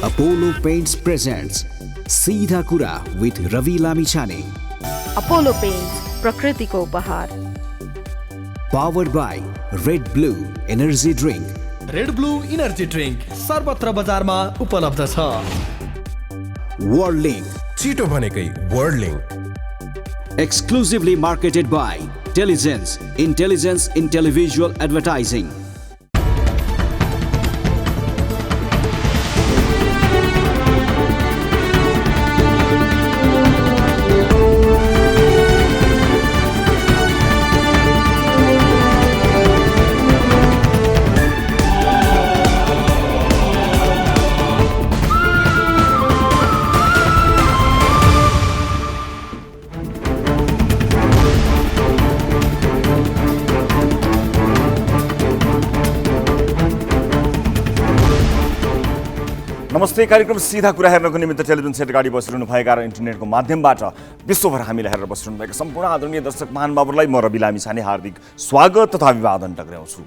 Apollo Paints presents सीधा कुरा with Ravi Lamichhane. Apollo Paints, प्रकृति को उपहार. Powered by Red Blue Energy Drink. Red blue energy drink सर्वत्र बजारमा उपलब्ध छ. Worldlink, छिटो भनेकै वर्ल्डलिंक. exclusively marketed by Telligence, Intelligence in Televisual Advertising. नमस्ते. कार्यक्रम सीधा कुरा हेर्नको निमित्त टेलिभिजन सेट अगाडि बसिरहनु भएका र इन्टरनेटको माध्यमबाट विश्वभर हामीलाई हेरेर बसिरहनु भएका सम्पूर्ण आदरणीय दर्शक महानुभावहरूलाई म रवि लामिछाने हार्दिक स्वागत तथा अभिवादन टक्र्याउँछु.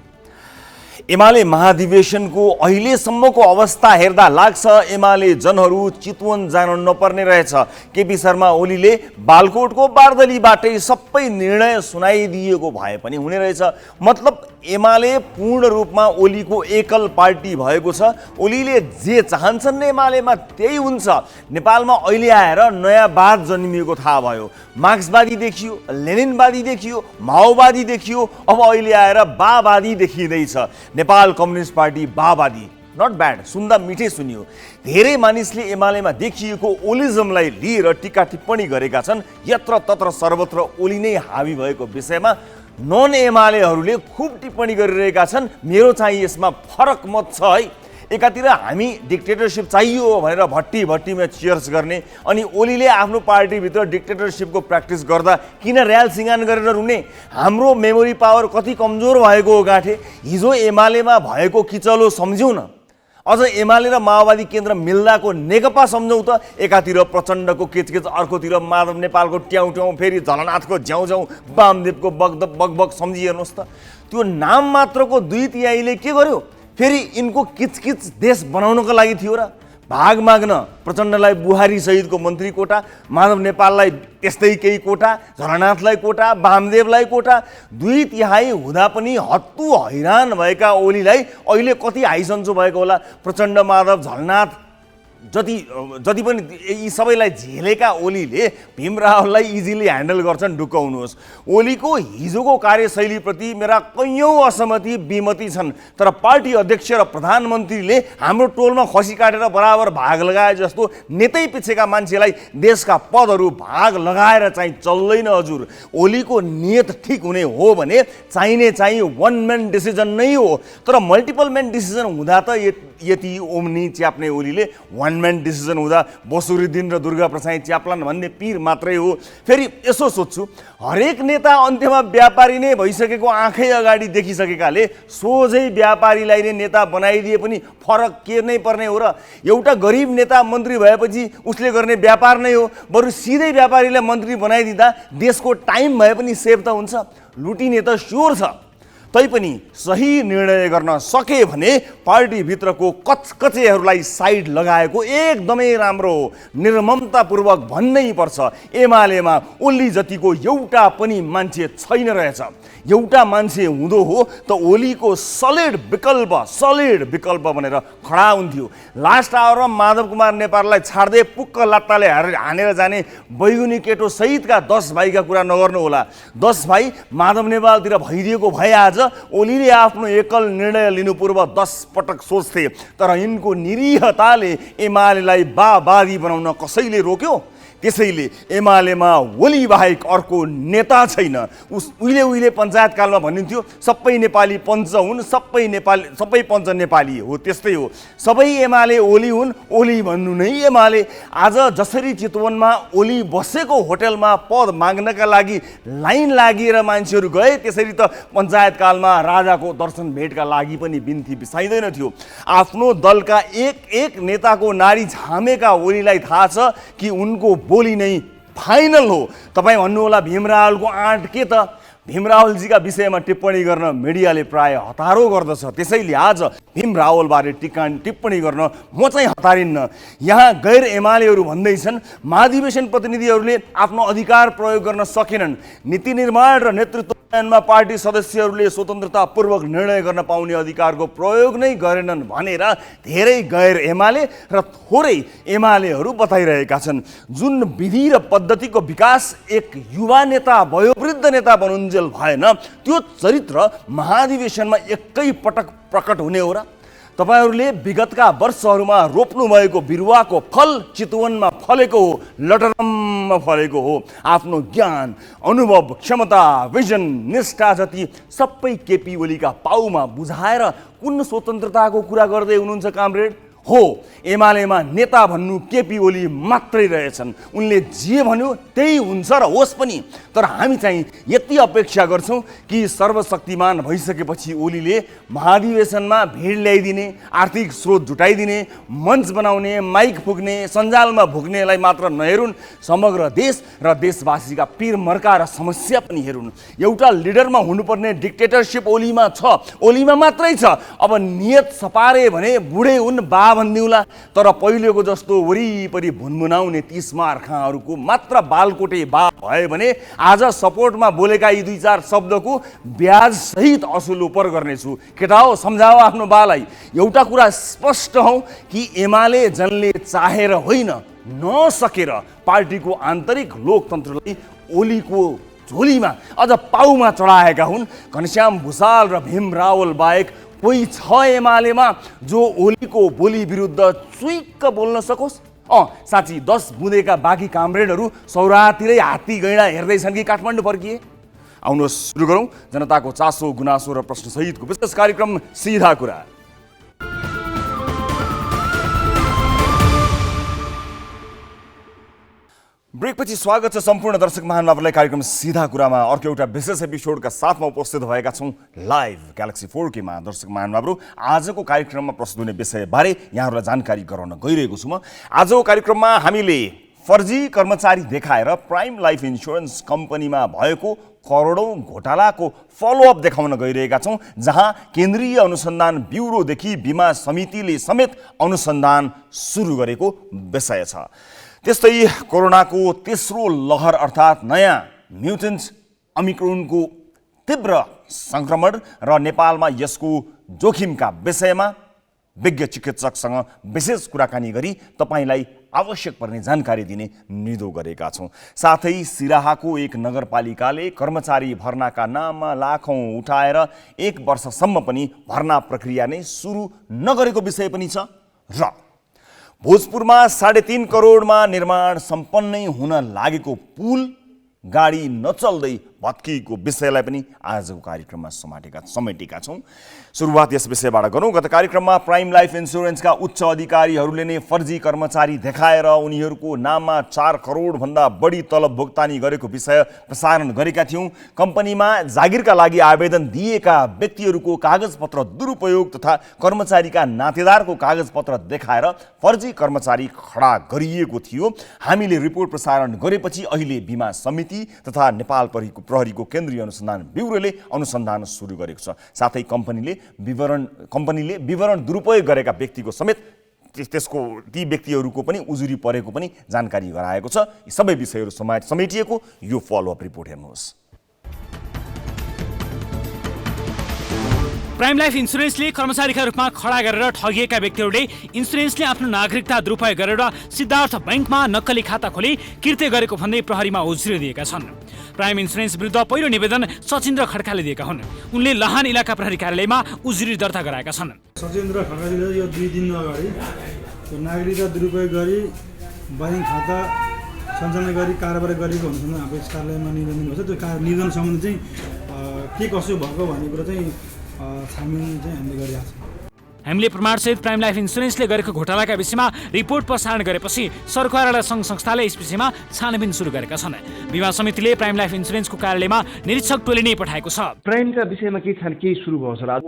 एमाले महाधिवेशनको अहिलेसम्मको अवस्था हेर्दा लाग्छ एमाले जनहरू चितवन जान नपर्ने रहेछ. केपी शर्मा ओलीले बालकोटको बारदलीबाटै सबै निर्णय सुनाइदिएको भए पनि हुने रहेछ. मतलब एमाले पूर्ण रूपमा ओलीको एकल पार्टी भएको छ. ओलीले जे चाहन्छन् एमालेमा त्यही हुन्छ. नेपालमा अहिले आएर नयाँ वाद जन्मिएको थाहा भयो. मार्क्सवादी देखियो, लेनिनवादी देखियो, माओवादी देखियो, अब अहिले आएर बावादी देखिँदैछ. नेपाल कम्युनिस्ट पार्टी बावादी. नट ब्याड, सुन्दा मिठै सुनियो. धेरै मानिसले एमालेमा देखिएको ओलिजमलाई लिएर टिका टिप्पणी गरेका छन्. यत्र तत्र सर्वत्र ओली नै हावी भएको विषयमा नन एमालेहरूले खुब टिप्पणी गरिरहेका छन्. मेरो चाहिँ यसमा फरक मत छ है. एकातिर हामी डिक्टेटरसिप चाहियो भनेर भट्टीमा चियर्स गर्ने, अनि ओलीले आफ्नो पार्टीभित्र डिक्टेटरसिपको प्र्याक्टिस गर्दा किन र्याल सिँगान गरेर रुने? हाम्रो मेमोरी पावर कति कमजोर भएको हो गाँठे. हिजो एमालेमा भएको किचलो सम्झ्यौँ न. अझ एमाले र माओवादी केन्द्र मिल्दाको नेकपा सम्झौँ त. एकातिर प्रचण्डको केचकेच, अर्कोतिर माधव नेपालको ट्याउ फेरि झलनाथको झ्याउ वामदेवको बगबग सम्झिहेर्नुहोस् त. त्यो नाम मात्रको 2/3 के गर्यो? फेरि यिनको किचकिच देश बनाउनको लागि थियो र. भाग माग्न प्रचण्डलाई बुहारी सहितको मन्त्री कोटा, माधव नेपाललाई त्यस्तै केही कोटा, झलनाथलाई कोटा, वामदेवलाई कोटा. 2/3 हुँदा पनि हत्तु हैरान भएका ओलीलाई अहिले कति हाइसन्चो भएको होला. प्रचण्ड, माधव, झलनाथ जति पनि यी सबैलाई झेलेका ओलीले भीम रावललाई इजिली ह्यान्डल गर्छन्. ढुक्क हुनुहोस्. ओलीको हिजोको कार्यशैलीप्रति मेरा कैयौँ असहमति विमति छन्. तर पार्टी अध्यक्ष र प्रधानमन्त्रीले हाम्रो टोलमा खसी काटेर बराबर भाग लगाए जस्तो नेतै पिछेका मान्छेलाई देशका पदहरू भाग लगाएर चाहिँ चल्दैन हजुर. ओलीको नियत ठिक हुने हो भने चाहिने चाहिँ वान म्यान डिसिजन नै हो. तर मल्टिपल म्यान डिसिजन हुँदा त यति ओम्नी च्याप्ने ओलीले वान म्यान डिसिजन हुँदा बसुरुद्दिन र दुर्गा प्रसाद च्याप्लान भन्ने पीर मात्रै हो. फेरि यसो सोध्छु, हरेक नेता अन्त्यमा व्यापारी नै भइसकेको आँखै अगाडि देखिसकेकाले सोझै व्यापारीलाई नै नेता बनाइदिए पनि फरक के नै पर्ने हो र? एउटा गरिब नेता मन्त्री भएपछि उसले गर्ने व्यापार नै हो. बरु सिधै व्यापारीलाई मन्त्री बनाइदिँदा देशको टाइम भए पनि सेभ त हुन्छ. लुटिने त स्योर छ. तैपनि सही निर्णय गर्न सके भने पार्टीभित्रको कचकचेहरूलाई साइड लगाएको एकदमै राम्रो हो. निर्ममतापूर्वक भन्नै पर्छ, एमालेमा ओली जतिको एउटा पनि मान्छे छैन रहेछ. एउटा मान्छे हुँदो हो त ओलीको सलिड विकल्प भनेर खडा हुन्थ्यो. लास्ट आवरमा माधव कुमार नेपाललाई छाड्दै पुक्क लात्ताले हानेर जाने बैगुनी केटो सहितका 10 भाइका कुरा नगर्नु होला. 10 भाइ माधव नेपालतिर भइदिएको भए आज ओलीले आफ्नो एकल निर्णय लिनु पूर्व 10 पटक सोच्थे. तर यिनको निरीहताले एमालेलाई बावादी बनाउन कसैले रोक्यो? त्यसैले एमालेमा ओली बाहेक अर्को नेता छैन. उहिले पञ्चायतकालमा भनिन्थ्यो सबै नेपाली पञ्च हुन्, सबै पञ्च नेपाली हो. त्यस्तै हो, सबै एमाले ओली हुन्, ओली भन्नु नै एमाले. आज जसरी चितवनमा ओली बसेको होटलमा पद माग्नका लागि लाइन लागेर मान्छेहरू गए, त्यसरी त पञ्चायतकालमा राजाको दर्शन भेटका लागि पनि बिन्ती बिसाइँदैन थियो. आफ्नो दलका एक नेताको नारी छामेका ओलीलाई थाहा छ कि उनको बोली नै फाइनल हो. तपाईँ भन्नुहोला भीम रावलको आँट के त? भीम रावलजीका विषयमा टिप्पणी गर्न मिडियाले प्राय हतारो गर्दछ। त्यसैले आज भीम रावलबारे टिप्पणी गर्न म चाहिँ हतारिन्न। यहाँ गैर एमालेहरू भन्दैछन् महाधिवेशन प्रतिनिधिहरूले आफ्नो अधिकार प्रयोग गर्न सकेनन्। नीति निर्माण र नेतृत्वमा पार्टी सदस्यहरूले स्वतन्त्रतापूर्वक निर्णय गर्न पाउने अधिकारको प्रयोग नै गरेनन् भनेर धेरै गैर एमाले र थोरै एमालेहरू बताइरहेका छन्। जुन विधि र पद्धतिको विकास एक युवा नेता वयोवृद्ध नेता बनुन्जेल भएन, त्यो चरित्र महाधिवेशनमा एकै पटक प्रकट हुने हो र? तपाईहरूले विगतका वर्षहरूमा रोप्नु भएको बिरुवाको फल चितवनमा फलेको हो, लटरममा फलेको हो। आफ्नो ज्ञान, अनुभव, क्षमता, भिजन, निष्ठा जति सबै केपी ओलीका पाउमा बुझाएर कुन स्वतन्त्रताको कुरा गर्दै हुनुहुन्छ कामरेड? हो, एमालेमा नेता भन्नु केपी ओली मात्रै रहेछन्। उनले जे भन्यो त्यही हुन्छ र होस् पनि। तर हामी चाहिँ यति अपेक्षा गर्छौँ कि सर्वशक्तिमान भइसकेपछि ओलीले महाधिवेशनमा भिड ल्याइदिने, आर्थिक स्रोत जुटाइदिने, मञ्च बनाउने, माइक फुक्ने, सञ्जालमा भुक्नेलाई मात्र नहेरुन्, समग्र देश र देशवासीका पीर मर्का र समस्या पनि हेरुन्। एउटा लिडरमा हुनुपर्ने डिक्टेटरसिप ओलीमा छ, ओलीमा मात्रै छ। अब नियत सपारे भने बुढे हुन् बा भन्दिउला, तर पहिलेको जस्तो वरिपरि भुनभुनाउने 30 मार्खाहरूको मात्र बालकोटे बा भयो भने आज सपोर्टमा बोलेका यी 2-4 शब्दको ब्याज सहित असुल उपर गर्नेछु। केटा हो, सम्झाओ आफ्नो बालाई। एउटा कुरा स्पष्ट हौ कि एमाले जनले चाहेर होइन, नसकेर पार्टीको आन्तरिक लोकतन्त्रलाई ओलीको झोलीमा अझ पाउमा चढाएका हुन्। घनश्याम भुसाल र भीम रावल बाहेक कोही छ एमालेमा जो ओलीको बोली विरुद्ध चुइक्क बोल्न सकोस्? साँच्ची 10 बुँदेका बाँकी कामरेडहरू सौरातिरै हात्ती गैँडा हेर्दैछन् कि काठमाडौँ फर्किए? आउनुहोस् सुरु गरौँ जनताको चासो गुनासो र प्रश्न सहितको विशेष कार्यक्रम सिधा कुरा। ब्रेकपछि स्वागत छ सम्पूर्ण दर्शक महानुभावलाई कार्यक्रम सिधा कुरामा। अर्को एउटा विशेष एपिसोडका साथमा उपस्थित भएका छौँ लाइभ ग्यालेक्सी 4Kमा। दर्शक महानुभावहरू, आजको कार्यक्रममा प्रस्तुत हुने विषयबारे यहाँहरूलाई जानकारी गराउन गइरहेको छु म। आजको कार्यक्रममा हामीले फर्जी कर्मचारी देखाएर प्राइम लाइफ इन्स्योरेन्स कम्पनीमा भएको करोडौँ घोटालाको फलोअप देखाउन गइरहेका छौँ, जहाँ केन्द्रीय अनुसन्धान ब्युरोदेखि बिमा समितिले समेत अनुसन्धान सुरु गरेको विषय छ। त्यस्तै कोरोनाको तेस्रो लहर अर्थात् नयाँ म्युटेन्ट ओमिक्रोनको तीव्र सङ्क्रमण र नेपालमा यसको जोखिमका विषयमा विज्ञ चिकित्सकसँग विशेष कुराकानी गरी तपाईँलाई आवश्यक पर्ने जानकारी दिने निधो गरेका छौँ। साथै सिराहाको एक नगरपालिकाले कर्मचारी भर्नाका नाममा लाखौँ उठाएर 1 वर्षसम्म पनि भर्ना प्रक्रिया नै सुरु नगरेको विषय पनि छ। र भोजपुरमा 3.5 करोडमा निर्माण सम्पन्नै हुन लागेको पुल गाडी नचल्दै भत्किएको विषयलाई पनि आजको कार्यक्रममा समेटेका छौँ। सुरुवात यस विषयबाट गरौँ। गत कार्यक्रममा प्राइम लाइफ इन्स्योरेन्सका उच्च अधिकारीहरूले नै फर्जी कर्मचारी देखाएर उनीहरूको नाममा 4 करोडभन्दा बढी तलब भुक्तानी गरेको विषय प्रसारण गरेका थियौँ। कम्पनीमा जागिरका लागि आवेदन दिएका व्यक्तिहरूको कागजपत्र दुरुपयोग तथा कर्मचारीका नातेदारको कागजपत्र देखाएर फर्जी कर्मचारी खडा गरिएको थियो। हामीले रिपोर्ट प्रसारण गरेपछि अहिले बिमा समिति तथा नेपाल प्रहरीको केन्द्रीय अनुसन्धान ब्युरोले अनुसन्धान सुरु गरेको छ। साथै कम्पनीले विवरण दुरुपयोग गरेका व्यक्तिको समेत ती व्यक्तिहरूको पनि उजुरी परेको पनि जानकारी गराएको छ। यी सबै विषयहरू समेटिएको यो फलोअप रिपोर्ट हेर्नुहोस्। प्राइम लाइफ इन्सुरेन्सले कर्मचारीका रूपमा खडा गरेर ठगिएका व्यक्तिहरूले इन्सुरेन्सले आफ्नो नागरिकता दुरुपयोग गरेर सिद्धार्थ बैंकमा नक्कली खाता खोली कृत्य गरेको भन्दै प्रहरीमा उजुरी दिएका छन्। प्राइम इन्सुरेन्स विरुद्ध पहिलो निवेदन सचिन्द्र खड्काले दिएका हुन्। उनले लहान इलाका प्रहरी कार्यालयमा उजुरी दर्ता गराएका छन्। सचिन्द्र खड्काले यो 2 दिन अगाडि नागरिकता दुरुपयोग गरी बैंक खाता सञ्चालन गरी कारोबार गरेको हुन्छ हाम्रो कार्यालयमा निवेदन दिनुभएको छ। त्यो निवेदन सम्बन्धी चाहिँ के कसो भएको भन्ने कुरा चाहिँ छानबिन चाहिँ हामीले गरिरहेको छौँ। हामीले प्रमाणसहित प्राइम लाइफ इन्सुरेन्सले गरेको घोटालाका विषयमा रिपोर्ट प्रसारण गरेपछि सरकार र सङ्घ संस्थाले यस विषयमा छानबिन सुरु गरेका छन्। बिमा समितिले प्राइम लाइफ इन्सुरेन्सको कार्यालयमा निरीक्षक टोली नै पठाएको छ। प्राइमका विषयमा केही सुरु भयो सर? आज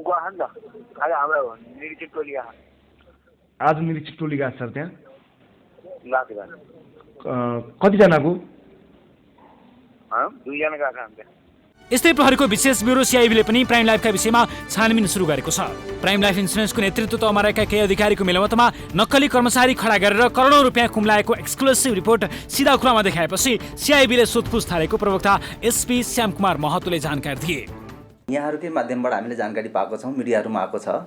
निरीक्षक टोली गएको सर त्यहाँ कतिजनाको? 2 जना गएको यस्तै प्रहरीको विशेष ब्युरो सिआइबीले पनि प्राइम लाइफका विषयमा छानबिन सुरु गरेको छ। प्राइम लाइफ इन्सुरेन्सको नेतृत्व तहमा रहेका केही अधिकारीको मिलमतमा नक्कली कर्मचारी खडा गरेर करोडौं रुपियाँ कुम्लाएको एक्सक्लुसिभ रिपोर्ट सिधा खुलामा देखाएपछि सिआइबीले सोधपुछ थालेको प्रवक्ता एसपी श्यामकुमार महतोले जानकारी दिए। यहाँहरूकै माध्यमबाट हामीले जानकारी पाएको छौँ, मिडियाहरूमा आएको छ।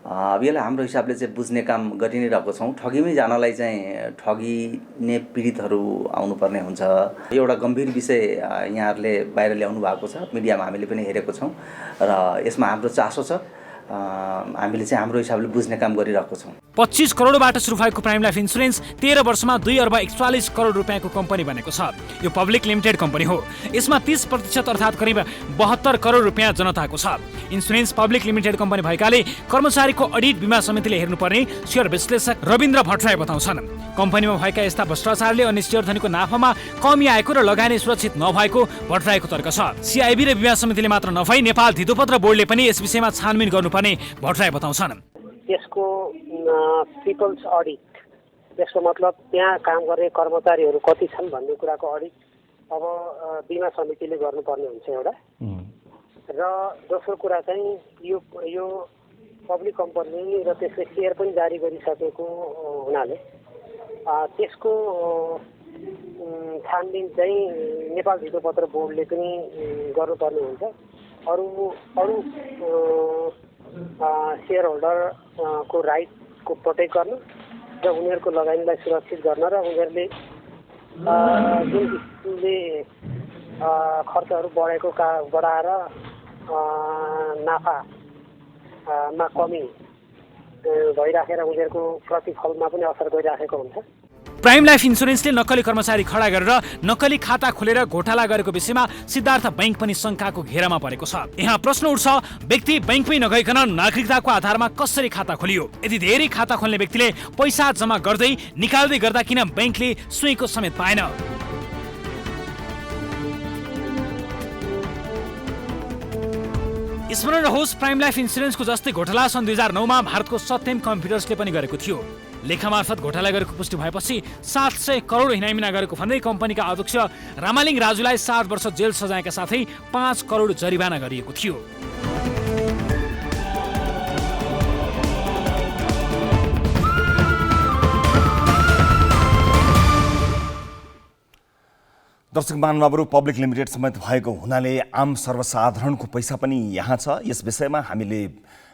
अब यसलाई हाम्रो हिसाबले चाहिँ बुझ्ने काम गरि नै रहेको छौँ। ठगीमै जानलाई चाहिँ ठगिने पीडितहरू आउनुपर्ने हुन्छ। यो एउटा गम्भीर विषय यहाँहरूले बाहिर ल्याउनु भएको छ, मिडियामा हामीले पनि हेरेको छौँ र यसमा हाम्रो चासो छ। हामीले चाहिँ हाम्रो हिसाबले बुझ्ने काम गरिरहेको छौँ। 25 करोडबाट सुरु भएको प्राइम लाइफ इन्सुरेन्स 13 वर्षमा 2 अर्ब 41 करोड रुपियाँको कम्पनी बनेको छ। यो पब्लिक लिमिटेड कम्पनी हो। यसमा 30% अर्थात् करिब 72 करोड रुपियाँ जनताको छ। इन्सुरेन्स पब्लिक लिमिटेड कम्पनी भएकाले कर्मचारीको अडिट बिमा समितिले हेर्नुपर्ने शेयर विश्लेषक रविन्द्र भट्टराई बताउँछन्। कम्पनीमा भएका यस्ता भ्रष्टाचारले अन्य शेयरधनीको नाफामा कमी आएको र लगानी सुरक्षित नभएको भट्टराईको तर्क छ। सिआइबी र बिमा समितिले मात्र नभई नेपाल धितोपत्र बोर्डले पनि यस विषयमा छानबिन गर्नुपर्ने भट्टराई बताउँछन्। त्यसको पिपल्स अडिट, त्यसको मतलब त्यहाँ काम गर्ने कर्मचारीहरू कति छन् भन्ने कुराको अडिट अब बिमा समितिले गर्नुपर्ने हुन्छ एउटा। र दोस्रो कुरा चाहिँ यो पब्लिक कम्पनी र त्यसले सेयर पनि जारी गरिसकेको हुनाले त्यसको छानबिन चाहिँ नेपाल धितोपत्र बोर्डले पनि गर्नुपर्ने हुन्छ। अरू सेयर होल्डरको राइटको प्रोटेक्ट गर्न र उनीहरूको लगानीलाई सुरक्षित गर्न र उनीहरूले जुन किसिमले खर्चहरू बढाएर नाफामा कमी भइराखेर उनीहरूको प्रतिफलमा पनि असर गरिराखेको हुन्छ। प्राइम लाइफ इन्सुरेन्सले नक्कली कर्मचारी खडा गरेर नक्कली खाता खोलेर घोटाला गरेको विषयमा सिद्धार्थ बैंक पनि शङ्काको घेरामा परेको छ। यहाँ प्रश्न उठ्छ, व्यक्ति बैंकमै नगइकन नागरिकताको आधारमा कसरी खाता खोलियो? यदि धेरै खाता खोल्ने व्यक्तिले पैसा जम्मा गर्दै निकाल्दै गर्दा किन बैंकले सुईको समेत पाएन? स्मरण रहोस्, प्राइम लाइफ इन्सुरेन्सको जस्तै घोटाला सन् 2009 मा भारतको सत्यम कम्प्युटर्सले पनि गरेको थियो। लेखा मार्फत घोटाला गरेको पुष्टि भएपछि 700 करोड हिनामिना गरेको भन्दै कम्पनीका अध्यक्ष रामालिङ राजुलाई 7 वर्ष जेल सजायका साथै 5 करोड जरिवाना गरिएको थियो। दर्शक महानुभावहरू, पब्लिक लिमिटेड समेत भएको हुनाले आम सर्वसाधारणको पैसा पनि यहाँ छ। यस विषयमा हामीले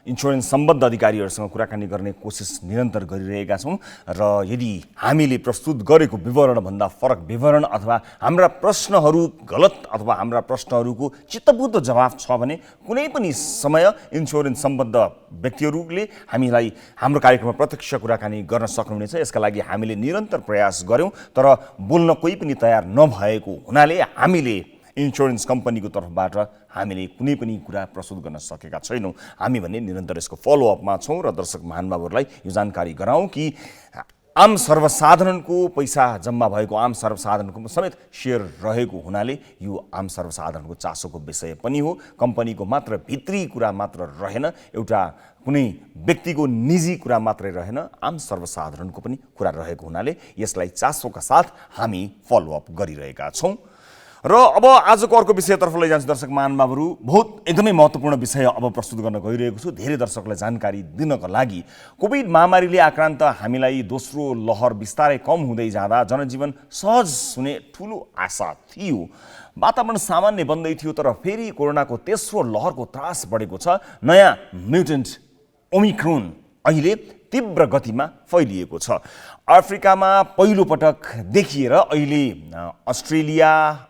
इन्सुरेन्स सम्बद्ध अधिकारीहरूसँग कुराकानी गर्ने कोसिस निरन्तर गरिरहेका छौँ र यदि हामीले प्रस्तुत गरेको विवरणभन्दा फरक विवरण अथवा हाम्रा प्रश्नहरू गलत अथवा हाम्रा प्रश्नहरूको चित्तबुद्ध जवाफ छ भने कुनै पनि समय इन्सुरेन्स सम्बद्ध व्यक्तिहरूले हामीलाई हाम्रो कार्यक्रममा प्रत्यक्ष कुराकानी गर्न सक्नुहुनेछ। यसका लागि हामीले निरन्तर प्रयास गऱ्यौँ, तर बोल्न कोही पनि तयार नभएको हुनाले हामीले इन्सुरेन्स कम्पनीको तर्फबाट हामीले कुनै पनि कुरा प्रस्तुत गर्न सकेका छैनौँ। हामी भने निरन्तर यसको फलोअपमा छौँ र दर्शक महानुभावहरूलाई यो जानकारी गराउँ कि आम सर्वसाधारणको पैसा जम्मा भएको, आम सर्वसाधारणको समेत सेयर रहेको हुनाले यो आम सर्वसाधारणको चासोको विषय पनि हो। कम्पनीको मात्र भित्री कुरा मात्र रहेन, एउटा कुनै व्यक्तिको निजी कुरा मात्रै रहेन, आम सर्वसाधारणको पनि कुरा रहेको हुनाले यसलाई चासोका साथ हामी फलोअप गरिरहेका छौँ। र अब आजको अर्को विषयतर्फ लैजान्छु दर्शक महानुभावहरू। बहुत एकदमै महत्त्वपूर्ण विषय अब प्रस्तुत गर्न गइरहेको छु। धेरै दर्शकलाई जानकारी दिनको लागि कोभिड महामारीले आक्रान्त हामीलाई दोस्रो लहर बिस्तारै कम हुँदै जाँदा जनजीवन सहज हुने ठुलो आशा थियो। वातावरण सामान्य बन्दै थियो, तर फेरि कोरोनाको तेस्रो लहरको त्रास बढेको छ। नयाँ म्युटेन्ट ओमिक्रोन अहिले तीव्र गतिमा फैलिएको छ। अफ्रिकामा पहिलो पटक देखिएर अहिले अस्ट्रेलिया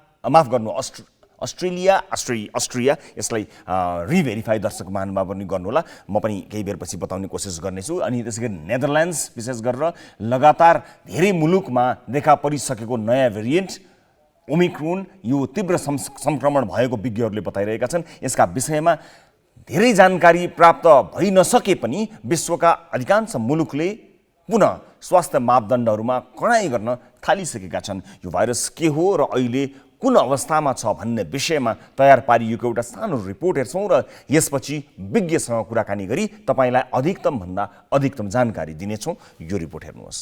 यसलाई रिभेरिफाई दर्शक महानुभाव पनि गर्नुहोला। म पनि केही बेरपछि बताउने कोसिस गर्नेछु। अनि त्यसै गरी नेदरल्यान्ड्स विशेष गरेर लगातार धेरै मुलुकमा देखा परिसकेको नयाँ भेरिएन्ट ओमिक्रोन यो तीव्र संक्रमण भएको विज्ञहरूले बताइरहेका छन्। यसका विषयमा धेरै जानकारी प्राप्त भइ नसके पनि विश्वका अधिकांश मुलुकले पुनः स्वास्थ्य मापदण्डहरूमा कडाई गर्न थालिसकेका छन्। यो भाइरस के हो र अहिले कुन अवस्थामा छ भन्ने विषयमा तयार पारिएको एउटा सानो रिपोर्ट हेर्छौँ र यसपछि विज्ञसँग कुराकानी गरी तपाईँलाई अधिकतमभन्दा अधिकतम जानकारी दिनेछौँ। यो रिपोर्ट हेर्नुहोस्।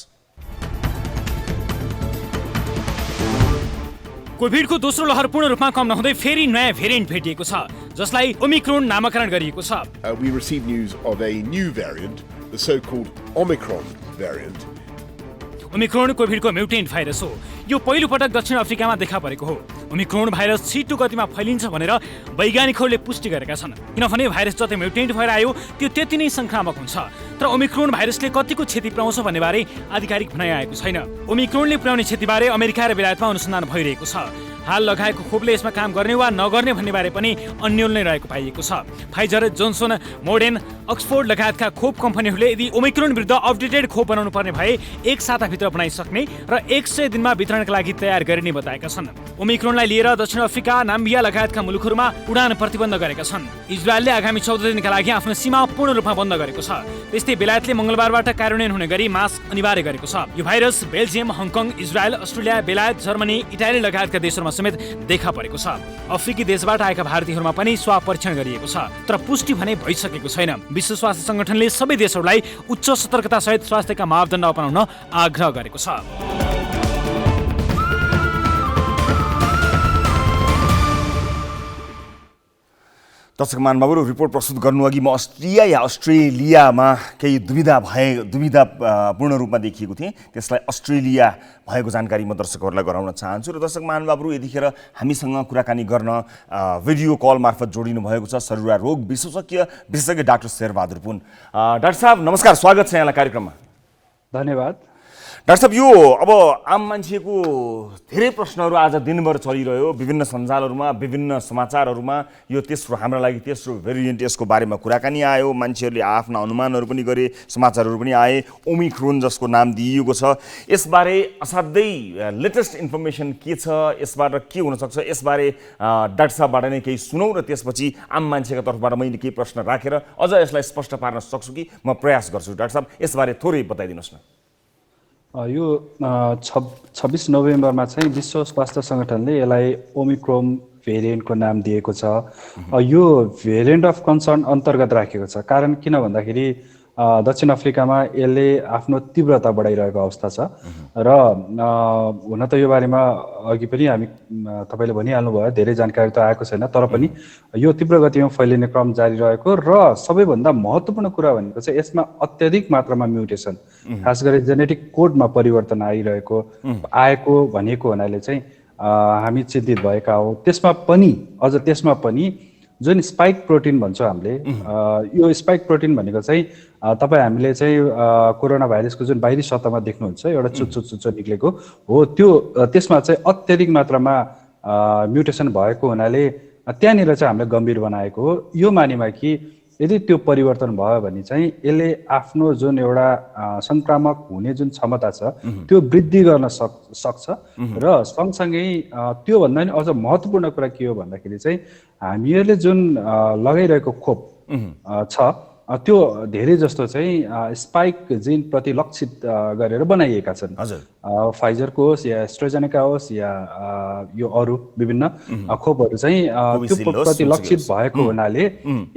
कोभिडको दोस्रो लहर पूर्ण रूपमा कम नहुँदै फेरि नयाँ भेरिएन्ट भेटिएको छ जसलाई ओमिक्रोन नामकरण गरिएको छ। We received news of a new variant, the so-called Omicron variant. Omicron कोभिडको म्युटेन्ट भाइरस हो। यो पहिलो पटक दक्षिण अफ्रिकामा देखा परेको हो। ओमिक्रोन भाइरस छिटो गतिमा फैलिन्छ भनेर वैज्ञानिकहरूले पुष्टि गरेका छन्, किनभने भाइरस जति म्युटेन्ट भएर आयो त्यो त्यति नै संक्रामक हुन्छ। तर ओमिक्रोन भाइरसले कतिको क्षति पुर्याउँछ भन्ने बारे आधिकारिक भनाइ आएको छैन। ओमिक्रोनले पुर्याउने क्षतिबारे अमेरिका र बेलायतमा अनुसन्धान भइरहेको छ। हाल लगाएको खोपले यसमा काम गर्ने वा नगर्ने भन्ने बारे पनि अन्यल नै रहेको पाइएको छ। फाइजर, जोन्सन, मोडेन, अक्सफोर्ड लगायतका खोप कम्पनीहरूले यदि ओमिक्रोन विरुद्ध अपडेटेड खोप बनाउनु पर्ने भए 1 साताभित्र बनाइसक्ने र 100 दिनमा वितरणका लागि तयार गरिने बताएका छन्। ओमिक्रोनलाई लिएर दक्षिण अफ्रिका, नाम्बिया लगायतका मुलुकहरूमा उडान प्रतिबन्ध गरेका छन्। इजरायलले आगामी 14 दिनका लागि आफ्नो सीमा पूर्ण रूपमा बन्द गरेको छ। त्यस्तै बेलायतले मंगलबारबाट कार्यान्वयन हुने गरी मास्क अनिवार्य गरेको छ। यो virus Belgium, Hong Kong, Israel, Australia, बेलायत, जर्मनी, इटाली लगायतका देशहरूमा समेत देखा परेको छ। अफ्रिकी देशबाट आएका भारतीयहरूमा पनि स्वाब परीक्षण गरिएको छ, तर पुष्टि भने भइसकेको छैन। विश्व स्वास्थ्य संगठनले सबै देशहरूलाई उच्च सतर्कतासहित स्वास्थ्यका मापदण्ड अपनाउन आग्रह गरेको छ। दर्शक महानुभावहरू, रिपोर्ट प्रस्तुत गर्नु अघि म अस्ट्रेलियामा केही दुविधा पूर्ण रूपमा देखिएको थिएँ, त्यसलाई अस्ट्रेलिया भएको जानकारी म दर्शकहरूलाई गराउन चाहन्छु। र दर्शक महानुभावहरू, यतिखेर हामीसँग कुराकानी गर्न भिडियो कल मार्फत जोडिनु भएको छ सरुवा रोग विशेषज्ञ डाक्टर शेरबहादुर पुन। डाक्टर साहब नमस्कार, स्वागत छ यहाँलाई कार्यक्रममा। धन्यवाद। डाक्टर साहब, यो अब आम मान्छेको धेरै प्रश्नहरू आज दिनभर चलिरह्यो, विभिन्न सञ्जालहरूमा, विभिन्न समाचारहरूमा यो तेस्रो, हाम्रा लागि तेस्रो भेरिएन्ट, यसको बारेमा कुराकानी आयो। मान्छेहरूले आफ्ना अनुमानहरू पनि गरे, समाचारहरू पनि आए। ओमिक्रोन जसको नाम दिइएको छ, यसबारे असाध्यै लेटेस्ट इन्फर्मेसन के छ, यसबाट के हुनसक्छ, यसबारे डाक्टर साहबबाट नै केही सुनौँ र त्यसपछि आम मान्छेका तर्फबाट मैले केही प्रश्न राखेर अझ यसलाई स्पष्ट पार्न सक्छु कि म प्रयास गर्छु। डाक्टर साहब, यसबारे थोरै बताइदिनुहोस् न। यो 26 नोभेम्बरमा चाहिँ विश्व स्वास्थ्य सङ्गठनले यसलाई ओमिक्रोन भेरिएन्टको नाम दिएको छ। यो भेरिएन्ट अफ कन्सर्न अन्तर्गत राखेको छ। कारण किन भन्दाखेरि दक्षिण अफ्रिकामा यसले आफ्नो तीव्रता बढाइरहेको अवस्था छ र हुन त यो बारेमा अघि पनि तपाईँले भनिहाल्नु भयो, धेरै जानकारी त आएको छैन, तर पनि यो तीव्र गतिमा फैलिने क्रम जारी रहेको र सबैभन्दा महत्त्वपूर्ण कुरा भनेको चाहिँ यसमा अत्याधिक मात्रामा म्युटेसन, खास गरी जेनेटिक कोडमा परिवर्तन आएको भनेको हुनाले चाहिँ हामी चिन्तित भएका हौँ। त्यसमा पनि जुन स्पाइक प्रोटिन भन्छौँ हामीले, यो स्पाइक प्रोटिन भनेको चाहिँ हामीले चाहिँ कोरोना भाइरसको जुन बाहिरी सतहमा देख्नुहुन्छ एउटा चुच्चो निक्लेको हो, त्यसमा चाहिँ अत्याधिक मात्रामा म्युटेसन भएको हुनाले त्यहाँनिर चाहिँ हामीले गम्भीर बनाएको हो। यो मानेमा कि यदि त्यो परिवर्तन भयो भने चाहिँ यसले आफ्नो जुन एउटा संक्रामक हुने जुन क्षमता छ त्यो वृद्धि गर्न सक्छ र सँगसँगै त्योभन्दा पनि अझ महत्त्वपूर्ण कुरा के हो भन्दाखेरि चाहिँ हामीहरूले जुन लगाइरहेको खोप छ त्यो धेरै जस्तो चाहिँ स्पाइक जिन प्रति लक्षित गरेर बनाइएका छन्। फाइजरको होस् या एस्ट्राजेनेका होस् या यो अरू विभिन्न खोपहरू चाहिँ त्यो प्रति लक्षित भएको हुनाले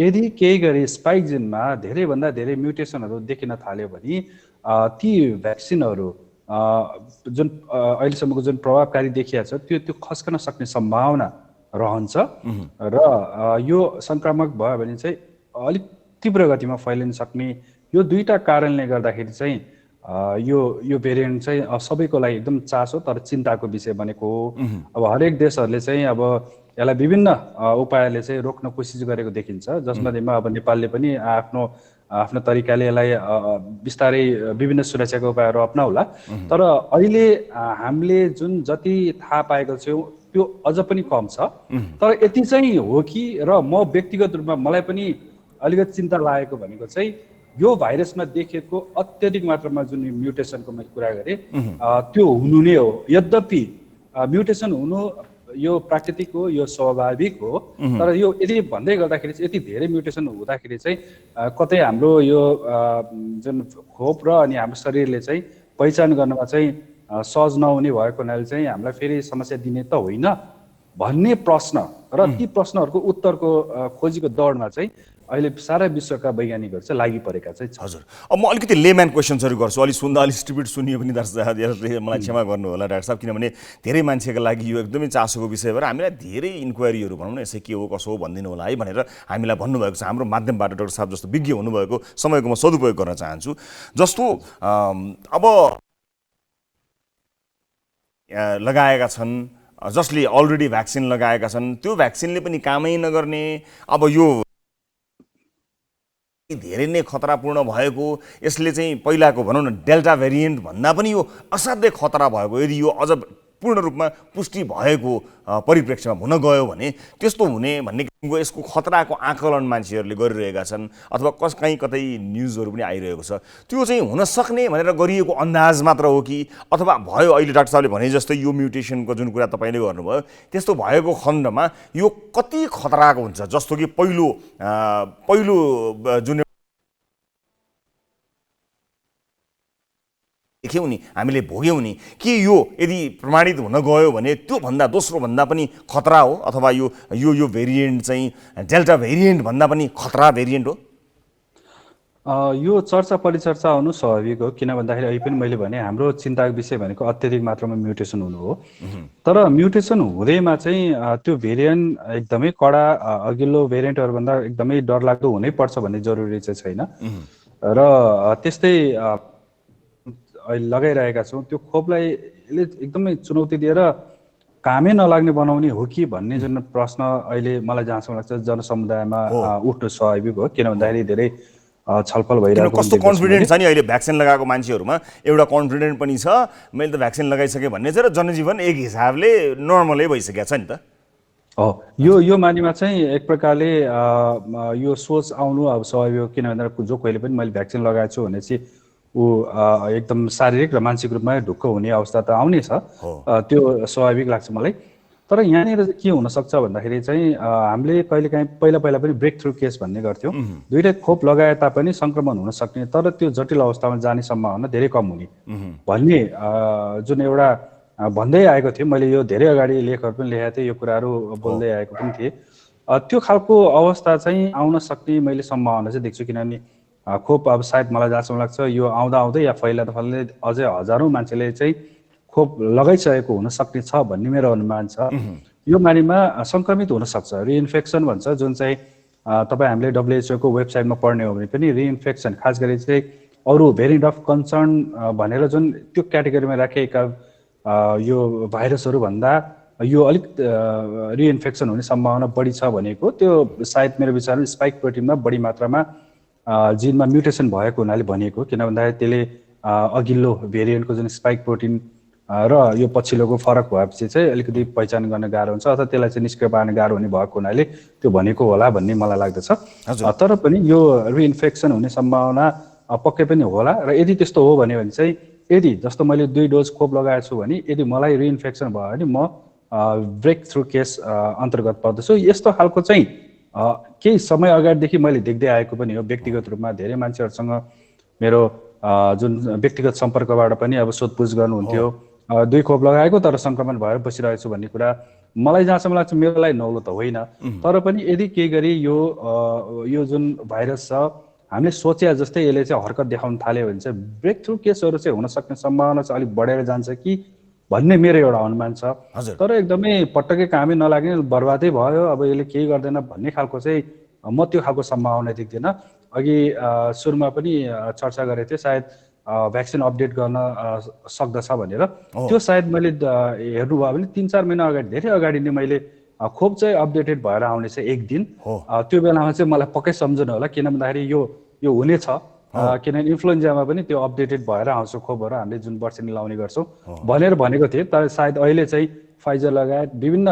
यदि केही गरी स्पाइक जिनमा धेरैभन्दा धेरै म्युटेसनहरू देखिन थाल्यो भने ती भ्याक्सिनहरू जुन अहिलेसम्मको जुन प्रभावकारी देखिएको छ त्यो खस्कन सक्ने सम्भावना रहन्छ र यो संक्रामक भयो भने चाहिँ अलिक तीव्र गतिमा फैलिन सक्ने यो दुईटा कारणले गर्दाखेरि चाहिँ यो भेरिएन्ट चाहिँ सबैको लागि एकदम चासो तर चिन्ताको विषय बनेको हो। अब हरेक देशहरूले चाहिँ अब यसलाई विभिन्न उपायले चाहिँ रोक्न कोसिस गरेको देखिन्छ, जसमध्येमा अब नेपालले पनि आफ्नो तरिकाले यसलाई बिस्तारै विभिन्न सुरक्षाको उपायहरू अपनाउला। तर अहिले हामीले जुन जति थाहा पाएको छौँ त्यो अझ पनि कम छ। तर यति चाहिँ हो कि र म व्यक्तिगत रूपमा मलाई पनि अलिकति चिन्ता लागेको भनेको चाहिँ यो भाइरसमा देखिएको अत्यधिक मात्रामा जुन म्युटेसनको मैले कुरा गरेँ त्यो हुनु नै हो। यद्यपि म्युटेसन हुनु यो प्राकृतिक हो, यो स्वाभाविक हो, तर यो यदि भन्दै गर्दाखेरि चाहिँ यति धेरै म्युटेसन हुँदाखेरि चाहिँ कतै हाम्रो यो जुन खोप र अनि हाम्रो शरीरले चाहिँ पहिचान गर्नमा चाहिँ सहज नहुने भएको हुनाले चाहिँ हामीलाई फेरि समस्या दिने त होइन भन्ने प्रश्न र ती प्रश्नहरूको उत्तरको खोजीको दौडमा चाहिँ अहिले सारा विश्वका वैज्ञानिकहरू चाहिँ लागि परेका चाहिँ छ। हजुर, अब म अलिकति लेम्यान क्वेसन्सहरू गर्छु, अलिक सुन्दा अलिक स्टुपिड सुनियो पनि दर्शकहरूले मलाई क्षमा गर्नु होला डाक्टर साहब, किनभने धेरै मान्छेको लागि यो एकदमै चासोको विषय भएर हामीलाई धेरै इन्क्वायरीहरू भनौँ न यसै के हो कसो हो भनिदिनु होला है भनेर हामीलाई भन्नुभएको छ। हाम्रो माध्यमबाट डाक्टर साहब जस्तो विज्ञ हुनुभएको समयको म सदुपयोग गर्न चाहन्छु। जस्तो अब लगाएका छन्, जसले अलरेडी भ्याक्सिन लगाएका छन्, त्यो भ्याक्सिनले पनि कामै नगर्ने, अब यो धेरै नै खतरापूर्ण भएको, यसले चाहिँ पहिलाको भनौँ न डेल्टा भेरिएन्ट भन्दा पनि यो असाध्यै खतरा भएको, यदि यो अझ पूर्ण रूपमा पुष्टि भएको परिप्रेक्ष्यमा हुन गयो भने त्यस्तो हुने भन्ने किसिमको यसको खतराको आकलन मान्छेहरूले गरिरहेका छन्, अथवा कहीँ कतै न्युजहरू पनि आइरहेको छ। त्यो चाहिँ हुन सक्ने भनेर गरिएको अन्दाज मात्र हो कि अथवा भयो अहिले डाक्टर साहबले भने जस्तै यो म्युटेसनको जुन कुरा तपाईँले गर्नुभयो त्यस्तो भएको खण्डमा यो कति खतराको हुन्छ? जस्तो कि पहिलो जुन देख्यौँ नि, हामीले भोग्यौँ नि, के यो यदि प्रमाणित हुन गयो भने त्योभन्दा दोस्रो भन्दा पनि खतरा हो, अथवा यो भेरिएन्ट चाहिँ डेल्टा भेरिएन्ट भन्दा पनि खतरा भेरिएन्ट हो? यो चर्चा परिचर्चा हुनु स्वाभाविक हो, किन भन्दाखेरि अहिले पनि मैले भने हाम्रो चिन्ताको विषय भनेको अत्यधिक मात्रामा म्युटेसन हुनु हो। तर म्युटेसन हुँदैमा चाहिँ त्यो भेरिएन्ट एकदमै कडा अघिल्लो भेरिएन्टहरूभन्दा एकदमै डरलाग्दो हुनैपर्छ भन्ने जरुरी चाहिँ छैन। र त्यस्तै अहिले लगाइरहेका छौँ, त्यो खोपलाई एकदमै चुनौती दिएर कामै नलाग्ने बनाउने हो कि भन्ने जुन प्रश्न अहिले मलाई जहाँसम्म लाग्छ जनसमुदायमा उठ्नु स्वाभाविक हो, किन भन्दाखेरि धेरै छलफल भइरहेको कस्तो कन्फिडेन्ट छ नि अहिले भ्याक्सिन लगाएको मान्छेहरूमा, एउटा कन्फिडेन्ट पनि छ मैले त भ्याक्सिन लगाइसकेँ भन्ने चाहिँ, र जनजीवन एक हिसाबले नर्मलै भइसकेको छ नि त। हो, यो मानिमा चाहिँ एक प्रकारले यो सोच आउनु अब स्वाभाविक हो, किन भन्दा जो कहिले पनि मैले भ्याक्सिन लगाएको छु भनेपछि ऊ एकदम शारीरिक र मानसिक रूपमा ढुक्क हुने अवस्था त आउने छ, त्यो स्वाभाविक लाग्छ मलाई। तर यहाँनिर चाहिँ के हुनसक्छ भन्दाखेरि चाहिँ हामीले कहिलेकाहीँ पहिला पनि ब्रेक थ्रु केस भन्ने गर्थ्यौँ, दुईटै खोप लगाए तापनि सङ्क्रमण हुन सक्ने तर त्यो जटिल अवस्थामा जाने सम्भावना धेरै कम हुने भन्ने जुन एउटा भन्दै आएको थियो। मैले यो धेरै अगाडि लेखहरू पनि लेखेको थिएँ, यो कुराहरू बोल्दै आएको पनि थिएँ। त्यो खालको अवस्था चाहिँ आउन सक्ने मैले सम्भावना चाहिँ देख्छु, किनभने खोप अब सायद मलाई जहाँसम्म लाग्छ यो आउँदै या फैलाउँदै अझै हजारौँ मान्छेले चाहिँ खोप लगाइसकेको हुन सक्ने छ भन्ने मेरो अनुमान छ। यो मानिमा सङ्क्रमित हुनसक्छ, रिइन्फेक्सन भन्छ, जुन चाहिँ तपाईँ हामीले WHO को वेबसाइटमा पढ्ने हो भने पनि रिइन्फेक्सन खास गरी चाहिँ अरू भेरिएन्ट अफ कन्सर्न भनेर जुन त्यो क्याटेगोरीमा राखिएका यो भाइरसहरू भन्दा यो अलिक रिइन्फेक्सन हुने सम्भावना बढी छ भनेको त्यो सायद मेरो विचारमा स्पाइक प्रोटिनमा बढी मात्रामा जिनमा म्युटेसन भएको हुनाले भनिएको, किन भन्दाखेरि त्यसले अघिल्लो भेरिएन्टको जुन स्पाइक प्रोटिन र यो पछिल्लोको फरक भएपछि चाहिँ अलिकति पहिचान गर्न गाह्रो हुन्छ, अथवा त्यसलाई चाहिँ निष्क्रिय पार्न गाह्रो हुने भएको हुनाले त्यो भनेको होला भन्ने मलाई लाग्दछ। तर पनि यो रिइन्फेक्सन हुने सम्भावना पक्कै पनि होला, र यदि त्यस्तो हो भने चाहिँ यदि जस्तो मैले 2 डोज खोप लगाएको छु भने यदि मलाई रिइन्फेक्सन भयो भने म ब्रेक थ्रु केस अन्तर्गत पर्दछु। यस्तो खालको चाहिँ केही समय अगाडिदेखि मैले देख्दै आएको पनि हो, व्यक्तिगत रूपमा धेरै मान्छेहरूसँग मेरो जुन व्यक्तिगत सम्पर्कबाट पनि अब सोधपुछ गर्नुहुन्थ्यो, 2 खोप लगाएको तर सङ्क्रमण भएर बसिरहेको छु भन्ने कुरा। मलाई जहाँसम्म लाग्छ मेरो लागि नौलो त होइन, तर पनि यदि केही गरी यो जुन भाइरस छ हामीले सोचे जस्तै यसले चाहिँ हरकत देखाउन थाल्यो भने चाहिँ ब्रेक थ्रु केसहरू चाहिँ हुन सक्ने सम्भावना चाहिँ अलिक बढेर जान्छ कि भन्ने मेरो एउटा अनुमान छ। तर एकदमै पटक्कै कामै नलाग्ने बर्बादै भयो अब यसले केही गर्दैन भन्ने खालको चाहिँ म त्यो खालको सम्भावना देख्दिनँ। अघि सुरुमा पनि चर्चा गरेको थिएँ सायद भ्याक्सिन अपडेट गर्न सक्दछ भनेर, त्यो सायद मैले हेर्नुभयो भने 3-4 महिना अगाडि धेरै अगाडि नै मैले खोप चाहिँ अपडेटेड भएर आउने चाहिँ एक दिन, त्यो बेलामा चाहिँ मलाई पक्कै सम्झनु होला, किन भन्दाखेरि यो हुनेछ, किनभने इन्फ्लुएन्जामा पनि त्यो अपडेटेड भएर आउँछ खोपहरू हामीले जुन वर्षेनी लाउने गर्छौँ भनेर भनेको थिएँ। तर सायद अहिले चाहिँ फाइजर लगायत विभिन्न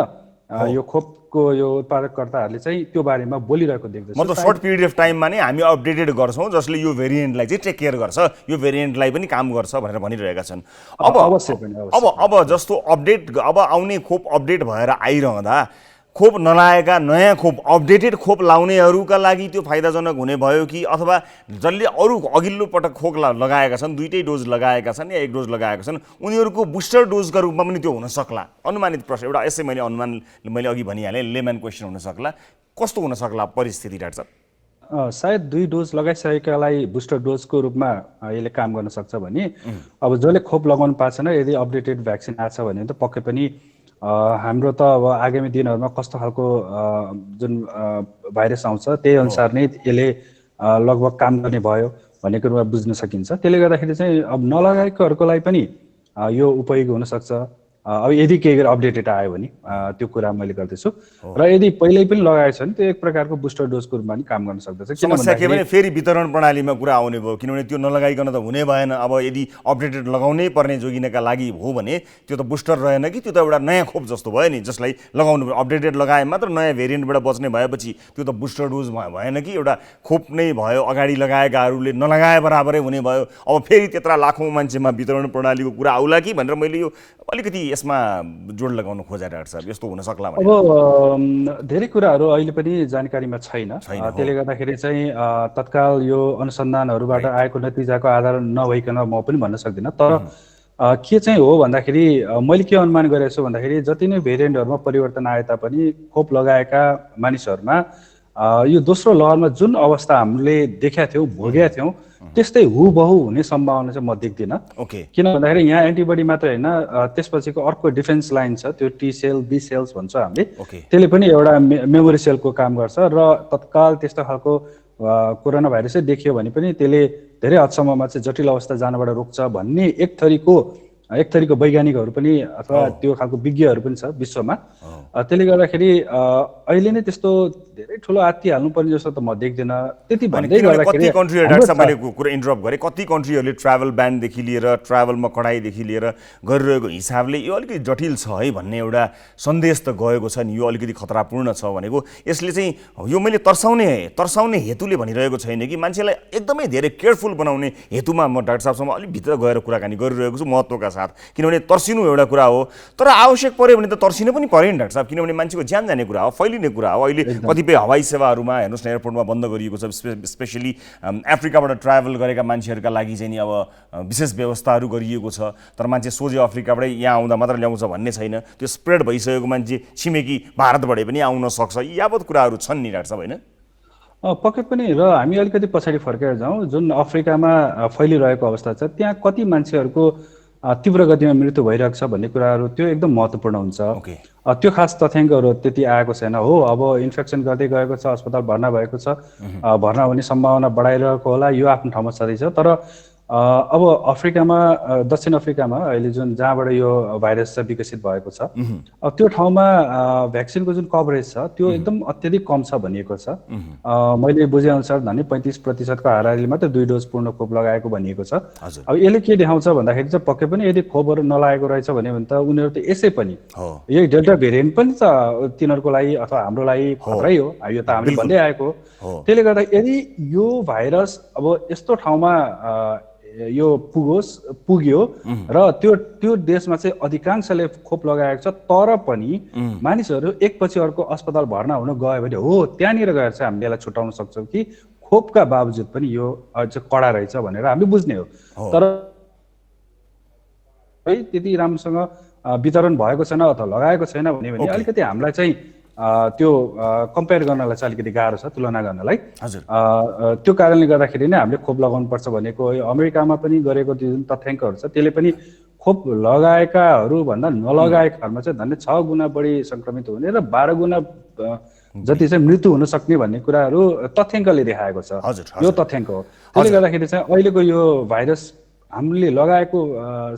यो खोपको यो उत्पादककर्ताहरूले चाहिँ त्यो बारेमा बोलिरहेको देख्दैछु। मतलब सर्ट पिरियड अफ टाइममा नै हामी अपडेटेड गर्छौँ जसले यो भेरिएन्टलाई चाहिँ टेक केयर गर्छ, यो भेरिएन्टलाई पनि काम गर्छ भनेर भनिरहेका छन्। अब जस्तो अपडेट अब आउने खोप अपडेट भएर आइरहँदा खोप नलाएका नयाँ खोप अपडेटेड खोप लाउनेहरूका लागि त्यो फाइदाजनक हुने भयो कि, अथवा जसले अरू अघिल्लो पटक खोप लगाएका छन्, 2टै डोज लगाएका छन् या 1 डोज लगाएका छन्, उनीहरूको बुस्टर डोजका रूपमा पनि त्यो हुन सक्ला? अनुमानित प्रश्न एउटा यसै मैले अनुमान मैले अघि भनिहालेँ, लेमन क्वेसन हुन सक्ला, कस्तो हुन सक्ला परिस्थिति डाक्टर साहब? सायद 2 डोज लगाइसकेकालाई बुस्टर डोजको रूपमा यसले काम गर्न सक्छ भने अब जसले खोप लगाउनु पाएको छैन यदि अपडेटेड भ्याक्सिन आएको छ भने त पक्कै पनि हाम्रो त अब आगामी दिनहरूमा कस्तो खालको जुन भाइरस आउँछ त्यही अनुसार नै यसले लगभग काम गर्ने भयो भन्ने कुरोमा बुझ्न सकिन्छ। त्यसले गर्दाखेरि चाहिँ अब नलगाएकोहरूलाई पनि यो उपयोगी हुनसक्छ। अब यदि केही गरेर अपडेटेड आयो भने त्यो कुरा मैले गर्दैछु र यदि पहिल्यै पनि लगाएको छ भने त्यो एक प्रकारको बुस्टर डोजको रूपमा पनि काम गर्न सक्दछ। समस्या के भने फेरि वितरण प्रणालीमा कुरा आउने भयो किनभने त्यो नलगाइकन त हुने भएन। अब यदि अपडेटेड लगाउनै पर्ने जोगिनका लागि हो भने त्यो त बुस्टर रहेन कि त्यो त एउटा नयाँ खोप जस्तो भयो नि जसलाई लगाउनु पर्यो। अपडेटेड लगाए मात्र नयाँ भेरिएन्टबाट बच्ने भएपछि त्यो त बुस्टर डोज भएन कि एउटा खोप नै भयो। अगाडि लगाएकाहरूले नलगाए बराबरै हुने भयो। अब फेरि त्यत्रा लाखौँ मान्छेमा वितरण प्रणालीको कुरा आउला कि भनेर मैले यो अलिकति यसमा जोड लगाउन खोजे डाक्टर साहब यस्तो हुन सक्ला भने। अब धेरै कुराहरू अहिले पनि जानकारीमा छैन। त्यसले गर्दाखेरि चाहिँ तत्काल यो अनुसन्धानहरूबाट आएको नतिजाको आधार नभइकन म पनि भन्न सक्दिनँ। तर के चाहिँ हो भन्दाखेरि मैले के अनुमान गरेको छु भन्दाखेरि जति नै भेरिएन्टहरूमा परिवर्तन आए तापनि खोप लगाएका मानिसहरूमा यो दोस्रो लहरमा जुन अवस्था हामीले देखेका थियौँ भोगेका थियौँ त्यस्तै हुबहु हुने सम्भावना चाहिँ म देख्दिनँ। किन भन्दाखेरि यहाँ एन्टिबडी मात्र होइन त्यसपछिको अर्को डिफेन्स लाइन छ त्यो टी सेल बी सेल्स भन्छ हामीले त्यसले पनि एउटा मेमोरी सेलको काम गर्छ र तत्काल त्यस्तो खालको कोरोना भाइरसै देखियो भने पनि त्यसले धेरै हदसम्ममा चाहिँ जटिल अवस्था जानबाट रोक्छ भन्ने एक थरीको वैज्ञानिकहरू पनि अथवा त्यो खालको विज्ञहरू पनि छ विश्वमा। त्यसले गर्दाखेरि अहिले नै त्यस्तो धेरै ठुलो आत्ती हाल्नुपर्ने जस्तो त म देख्दिनँ। त्यति भन्दै गर्दाखेरि कति कन्ट्रीहरू डाक्टर साहब मैले कुरा इन्टरप्ट गरेँ कति कन्ट्रीहरूले ट्राभल ब्यानदेखि लिएर ट्राभलमा कडाइदेखि लिएर गरिरहेको हिसाबले यो अलिकति जटिल छ है भन्ने एउटा सन्देश त गएको छ नि। यो अलिकति खतरापूर्ण छ भनेको यसले चाहिँ यो मैले तर्साउने हेतुले भनिरहेको छैन कि मान्छेलाई एकदमै धेरै केयरफुल बनाउने हेतुमा म डाक्टर साहबसँग अलिक भित्र गएर कुराकानी गरिरहेको छु महत्त्वका साथ। किनभने तर्सिनु एउटा कुरा हो तर आवश्यक पर्यो भने त तर्सिनु पनि पर्यो नि डाक्टर साहब किनभने मान्छेको ज्यान जाने कुरा हो फैलिने कुरा हो। अहिले कतिपय हवाई सेवाहरूमा हेर्नुहोस् न एयरपोर्टमा बन्द गरिएको छ स्पेसली अफ्रिकाबाट ट्राभल गरेका मान्छेहरूका लागि चाहिँ नि अब विशेष व्यवस्थाहरू गरिएको छ। तर मान्छे सोझै अफ्रिकाबाटै यहाँ आउँदा मात्र ल्याउँछ भन्ने छैन। त्यो स्प्रेड भइसकेको मान्छे छिमेकी भारतबाटै पनि आउन सक्छ। यी यावत कुराहरू छन् नि डाक्टर साहब होइन? पक्कै पनि र हामी अलिकति पछाडि फर्केर जाउँ जुन अफ्रिकामा फैलिरहेको अवस्था छ त्यहाँ कति मान्छेहरूको तीव्र गतिमा मृत्यु भइरहेको छ भन्ने कुराहरू त्यो एकदम महत्त्वपूर्ण हुन्छ। त्यो खास तथ्याङ्कहरू त्यति आएको छैन हो। अब इन्फेक्सन गर्दै गएको छ अस्पताल भर्ना भएको छ भर्ना हुने सम्भावना बढाइरहेको होला यो आफ्नो ठाउँमा छँदैछ। तर अब अफ्रिकामा दक्षिण अफ्रिकामा अहिले जुन जहाँबाट यो भाइरस चाहिँ विकसित भएको छ अब त्यो ठाउँमा भ्याक्सिनको जुन कभरेज छ त्यो एकदम अत्यधिक कम छ भनिएको छ। मैले बुझेअनुसार भने 35% हाराहारीले मात्र 2 डोज पूर्ण खोप लगाएको भनिएको छ। अब यसले के देखाउँछ भन्दाखेरि चाहिँ पक्कै पनि यदि खोपहरू नलागेको रहेछ भने त उनीहरू त यसै पनि यही डेल्टा भेरिएन्ट पनि त तिनीहरूको लागि अथवा हाम्रो लागि खतरै हो यो त हामीले भन्दै आएको हो। त्यसले गर्दा यदि यो भाइरस अब यस्तो ठाउँमा यो पुग्यो र त्यो देशमा चाहिँ अधिकांशले खोप लगाएको छ तर पनि मानिसहरू एकपछि अर्को अस्पताल भर्ना हुन गयो भने हो त्यहाँनिर गएर चाहिँ हामीले यसलाई छुटाउन सक्छौँ कि खोपका बावजुद पनि यो चाहिँ कडा रहेछ भनेर हामीले बुझ्ने हो। तर त्यति राम्रोसँग वितरण भएको छैन अथवा लगाएको छैन भने अलिकति हामीलाई चाहिँ त्यो कम्पेयर गर्नलाई चाहिँ अलिकति गाह्रो छ तुलना गर्नलाई। त्यो कारणले गर्दाखेरि नै हामीले खोप लगाउनुपर्छ भनेको अमेरिकामा पनि गरेको जुन तथ्याङ्कहरू छ त्यसले पनि खोप लगाएकाहरू भन्दा नलगाएकाहरूमा चाहिँ झन्डै 6 गुणा बढी सङ्क्रमित हुने र 12 गुणा जति चाहिँ मृत्यु हुन सक्ने भन्ने कुराहरू तथ्याङ्कले देखाएको छ। यो तथ्याङ्क हो। त्यसले गर्दाखेरि चाहिँ अहिलेको यो भाइरस हामीले लगाएको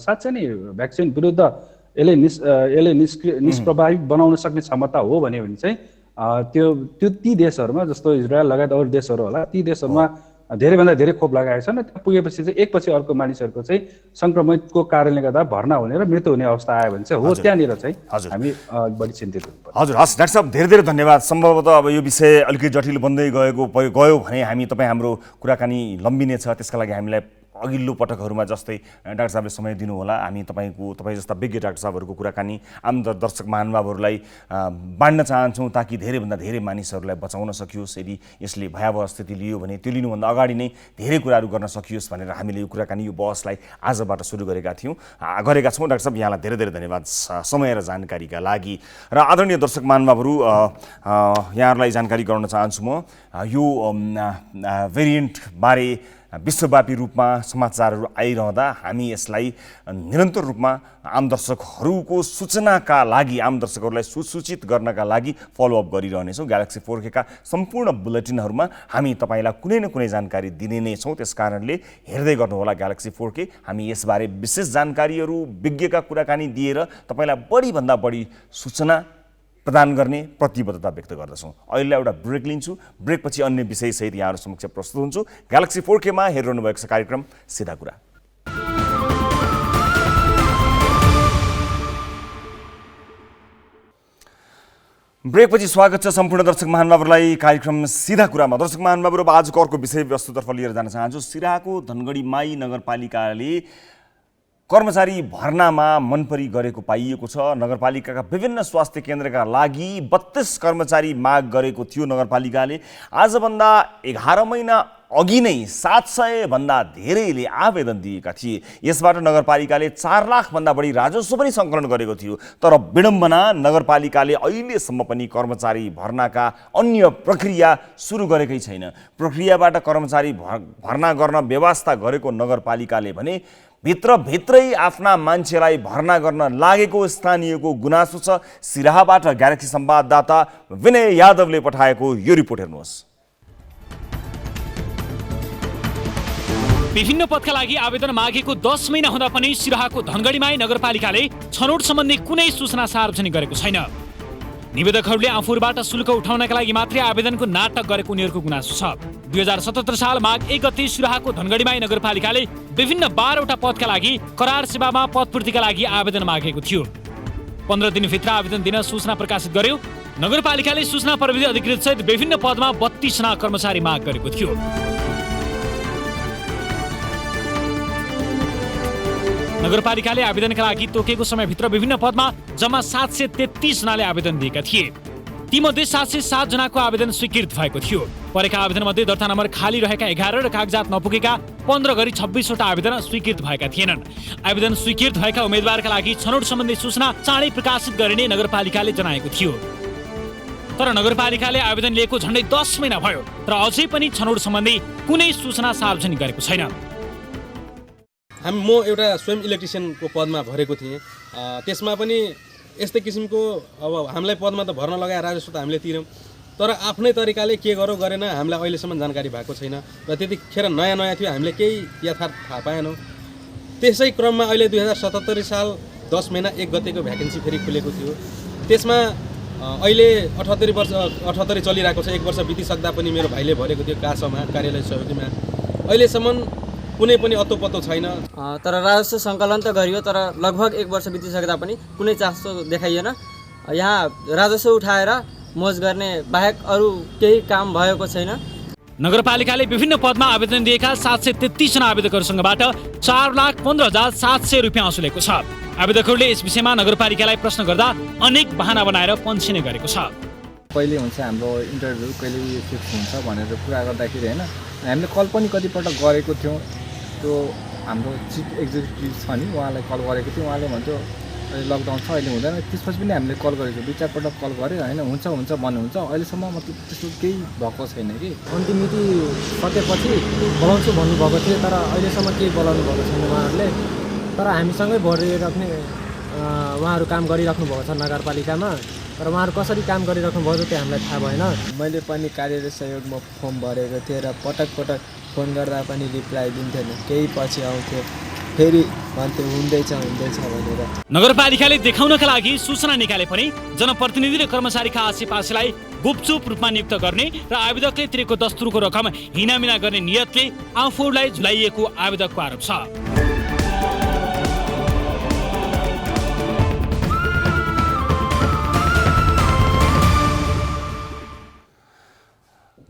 साँच्चै नै भ्याक्सिन विरुद्ध यसले निष्प्रभावी बनाउन सक्ने क्षमता हो भने चाहिँ त्यो ती देशहरूमा जस्तो इजरायल लगायत अरू देशहरू होला ती देशहरूमा धेरैभन्दा धेरै खोप लगाएको छ न पुगेपछि चाहिँ एकपछि अर्को मानिसहरूको चाहिँ सङ्क्रमितको कारणले गर्दा भर्ना हुने र मृत्यु हुने अवस्था आयो भने चाहिँ हो त्यहाँनिर चाहिँ हामी बढी चिन्तित हुनुपर्छ। हजुर हस् डाक्टर साहब धेरै धेरै धन्यवाद। सम्भवतः अब यो विषय अलिकति जटिल बन्दै गयो भने हामी तपाईँ हाम्रो कुराकानी लम्बिने छ त्यसका लागि हामीलाई अघिल्लो पटकहरूमा जस्तै डाक्टर साहबले समय दिनुहोला, हामी तपाईँ जस्ता विज्ञ डाक्टर साहबहरूको कुराकानी आम दर्शक महानुभावहरूलाई बाँड्न चाहन्छौँ ताकि धेरैभन्दा धेरै मानिसहरूलाई बचाउन सकियोस्। यदि यसले भयावह स्थिति लियो भने त्यो लिनुभन्दा अगाडि नै धेरै कुराहरू गर्न सकियोस् भनेर हामीले यो कुराकानी यो बहसलाई आजबाट सुरु गरेका छौँ। डाक्टर साहब, यहाँलाई धेरै धेरै धन्यवाद समय र जानकारीका लागि। र आदरणीय दर्शक महानुभावहरू, यहाँहरूलाई जानकारी गराउन चाहन्छु म यो भेरिएन्ट बारे विश्वव्यापी रूपमा समाचारहरू आइरहँदा हामी यसलाई निरन्तर रूपमा आम दर्शकहरूको सूचनाका लागि, आम दर्शकहरूलाई सुसूचित गर्नका लागि फलोअप गरिरहनेछौँ। ग्यालेक्सी 4K का सम्पूर्ण बुलेटिनहरूमा हामी तपाईँलाई कुनै न कुनै जानकारी दिने नै छौँ। त्यस कारणले हेर्दै गर्नुहोला ग्यालेक्सी 4K। हामी यसबारे विशेष जानकारीहरू, विज्ञका कुराकानी दिएर तपाईँलाई बढीभन्दा बढी सूचना प्रदान गर्ने प्रतिबद्धता व्यक्त गर्दछौँ। अहिले एउटा ब्रेक लिन्छु। ब्रेकपछि अन्य विषयसहित यहाँहरू समक्ष प्रस्तुत हुन्छु। ग्यालेक्सी 4K मा हेरिरहनु भएको छ कार्यक्रम सिधा कुरा। ब्रेकपछि स्वागत छ सम्पूर्ण दर्शक महानुभावहरूलाई कार्यक्रम सिधा कुरामा। दर्शक महानुभावहरू, आजको अर्को विषयवस्तुतर्फ लिएर जान चाहन्छु। सिराहाको धनगढी माई नगरपालिकाले कर्मचारी भर्नामा मनपरी गरेको पाइएको छ। नगरपालिकाका विभिन्न स्वास्थ्य केन्द्रका लागि 32 कर्मचारी माग गरेको थियो नगरपालिकाले। आजभन्दा 11 महिना अघि नै 700 भन्दा धेरैले आवेदन दिएका थिए। यसबाट नगरपालिकाले 4 लाखभन्दा बढी राजस्व पनि सङ्कलन गरेको थियो। तर विडम्बना, नगरपालिकाले अहिलेसम्म पनि कर्मचारी भर्नाका अन्य प्रक्रिया सुरु गरेकै छैन। प्रक्रियाबाट कर्मचारी भर्ना गर्न व्यवस्था गरेको नगरपालिकाले भने भित्रभित्रै आफ्ना मान्छेलाई भर्ना गर्न लागेको स्थानीयको गुनासो छ। सिराहाबाट ग्यालेक्सी संवाददाता विनय यादवले पठाएको यो रिपोर्ट हेर्नुहोस्। विभिन्न पदका लागि आवेदन मागेको 10 महिना हुँदा पनि सिराहाको धनगढीमाई नगरपालिकाले छनौट सम्बन्धी कुनै सूचना सार्वजनिक गरेको छैन। निवेदकहरूले आफूबाट शुल्क उठाउनका लागि मात्रै आवेदनको नाटक गरेको उनीहरूको गुनासो छ। 2077 साल माघ 1 गते सिराहाको धनगढीमाई नगरपालिकाले विभिन्न 12वटा पदका लागि करार सेवामा पदपूर्तिका लागि आवेदन मागेको थियो। 15 दिनभित्र आवेदन दिन सूचना प्रकाशित गर्यो। नगरपालिकाले सूचना प्रविधि अधिकृत सहित विभिन्न पदमा 32 जना कर्मचारी माग गरेको थियो। नगरपालिकाले आवेदनका लागि तोकेको समयभित्र विभिन्न पदमा जम्मा 733 जनाले आवेदन दिएका थिए। तीमध्ये 707 जनाको आवेदन स्वीकृत भएको थियो। परेका आवेदनमध्ये दर्ता नम्बर खाली रहेका 11 र कागजात नपुगेका 15 गरी 26वटा आवेदन स्वीकृत भएका थिएनन्। आवेदन स्वीकृत भएका उम्मेदवारका लागि छनौट सम्बन्धी सूचना चाँडै प्रकाशित गरिने नगरपालिकाले जनाएको थियो। तर नगरपालिकाले आवेदन लिएको झन्डै 10 महिना भयो, तर अझै पनि छनौट सम्बन्धी कुनै सूचना सार्वजनिक गरेको छैन। म एउटा स्वयं इलेक्ट्रिसियनको पदमा भरेको थिएँ। त्यसमा पनि यस्तै किसिमको अब हामीलाई पदमा त भर्न लगाए राजस्व त हामीले तिर्यौँ, तर आफ्नै तरिकाले के गरौँ गरेन हामीलाई अहिलेसम्म जानकारी भएको छैन। र त्यतिखेर नयाँ थियो, हामीले केही यथार्थ थाहा पाएनौँ। त्यसै क्रममा अहिले 2077 साल 10 महिना 1 गतेको भ्याकेन्सी फेरि खुलेको थियो। त्यसमा अहिले 78 चलिरहेको छ। 1 वर्ष बितिसक्दा पनि मेरो भाइले भरेको थियो कासमा, कार्यालय सहयोगीमा। अहिलेसम्म कुनै पनि अत्तो-पत्तो छैन। तर राजस्व सङ्कलन त गरियो, तर लगभग 1 वर्ष बितिसक्दा पनि कुनै चासो देखाइएन। यहाँ राजस्व उठाएर मोज गर्ने बाहेक अरू केही काम भएको छैन। नगरपालिकाले विभिन्न पदमा आवेदन दिएका 733 जना आवेदकहरूसँगबाट 4,15,700 रुपियाँ असुलेको छ। आवेदकहरूले यस विषयमा नगरपालिकालाई प्रश्न गर्दा अनेक बहाना बनाएर पन्छिने गरेको छ। कहिले हुन्छ हाम्रो इन्टरभ्यू, कहिले फिक्स हुन्छ भनेर कुरा गर्दाखेरि होइन, हामीले कल पनि कतिपल्ट गरेको थियौँ। त्यो हाम्रो चिफ एक्जिक्युटिभ छ नि, उहाँलाई कल गरेको थियो। उहाँले भन्थ्यो अहिले लकडाउन छ, अहिले हुँदैन। त्यसपछि पनि हामीले कल गरेको थियौँ, 2-4 पल्ट कल गरेँ होइन, हुन्छ भन्नुहुन्छ। अहिलेसम्म मतलब त्यस्तो केही भएको छैन कि। अन्तिम मिति सकेपछि बोलाउँछु भन्नुभएको थियो, तर अहिलेसम्म केही बोलाउनु भएको छैन उहाँहरूले। तर हामीसँगै भरिराख्ने उहाँहरू काम गरिराख्नु भएको छ नगरपालिकामा, तर उहाँहरू कसरी काम गरिराख्नु भएको त्यो हामीलाई थाहा भएन। मैले पनि कार्यालय सहयोगमा फर्म भरेको थिएँ र पटक फोन गर्दा पनि रिप्लाई दिन्थेन। केही पछि आउँथ्यो, फेरि भन्थ्यो हुँदैछ भनेर। नगरपालिकाले देखाउनका लागि सूचना निकाले पनि जनप्रतिनिधि र कर्मचारीका आसेपासेलाई गुपचुप रूपमा नियुक्त गर्ने र आवेदकले तिरेको दस्तुरको रकम हिनामिना गर्ने नियतले आफूलाई झुलाइएको आवेदकको आरोप छ।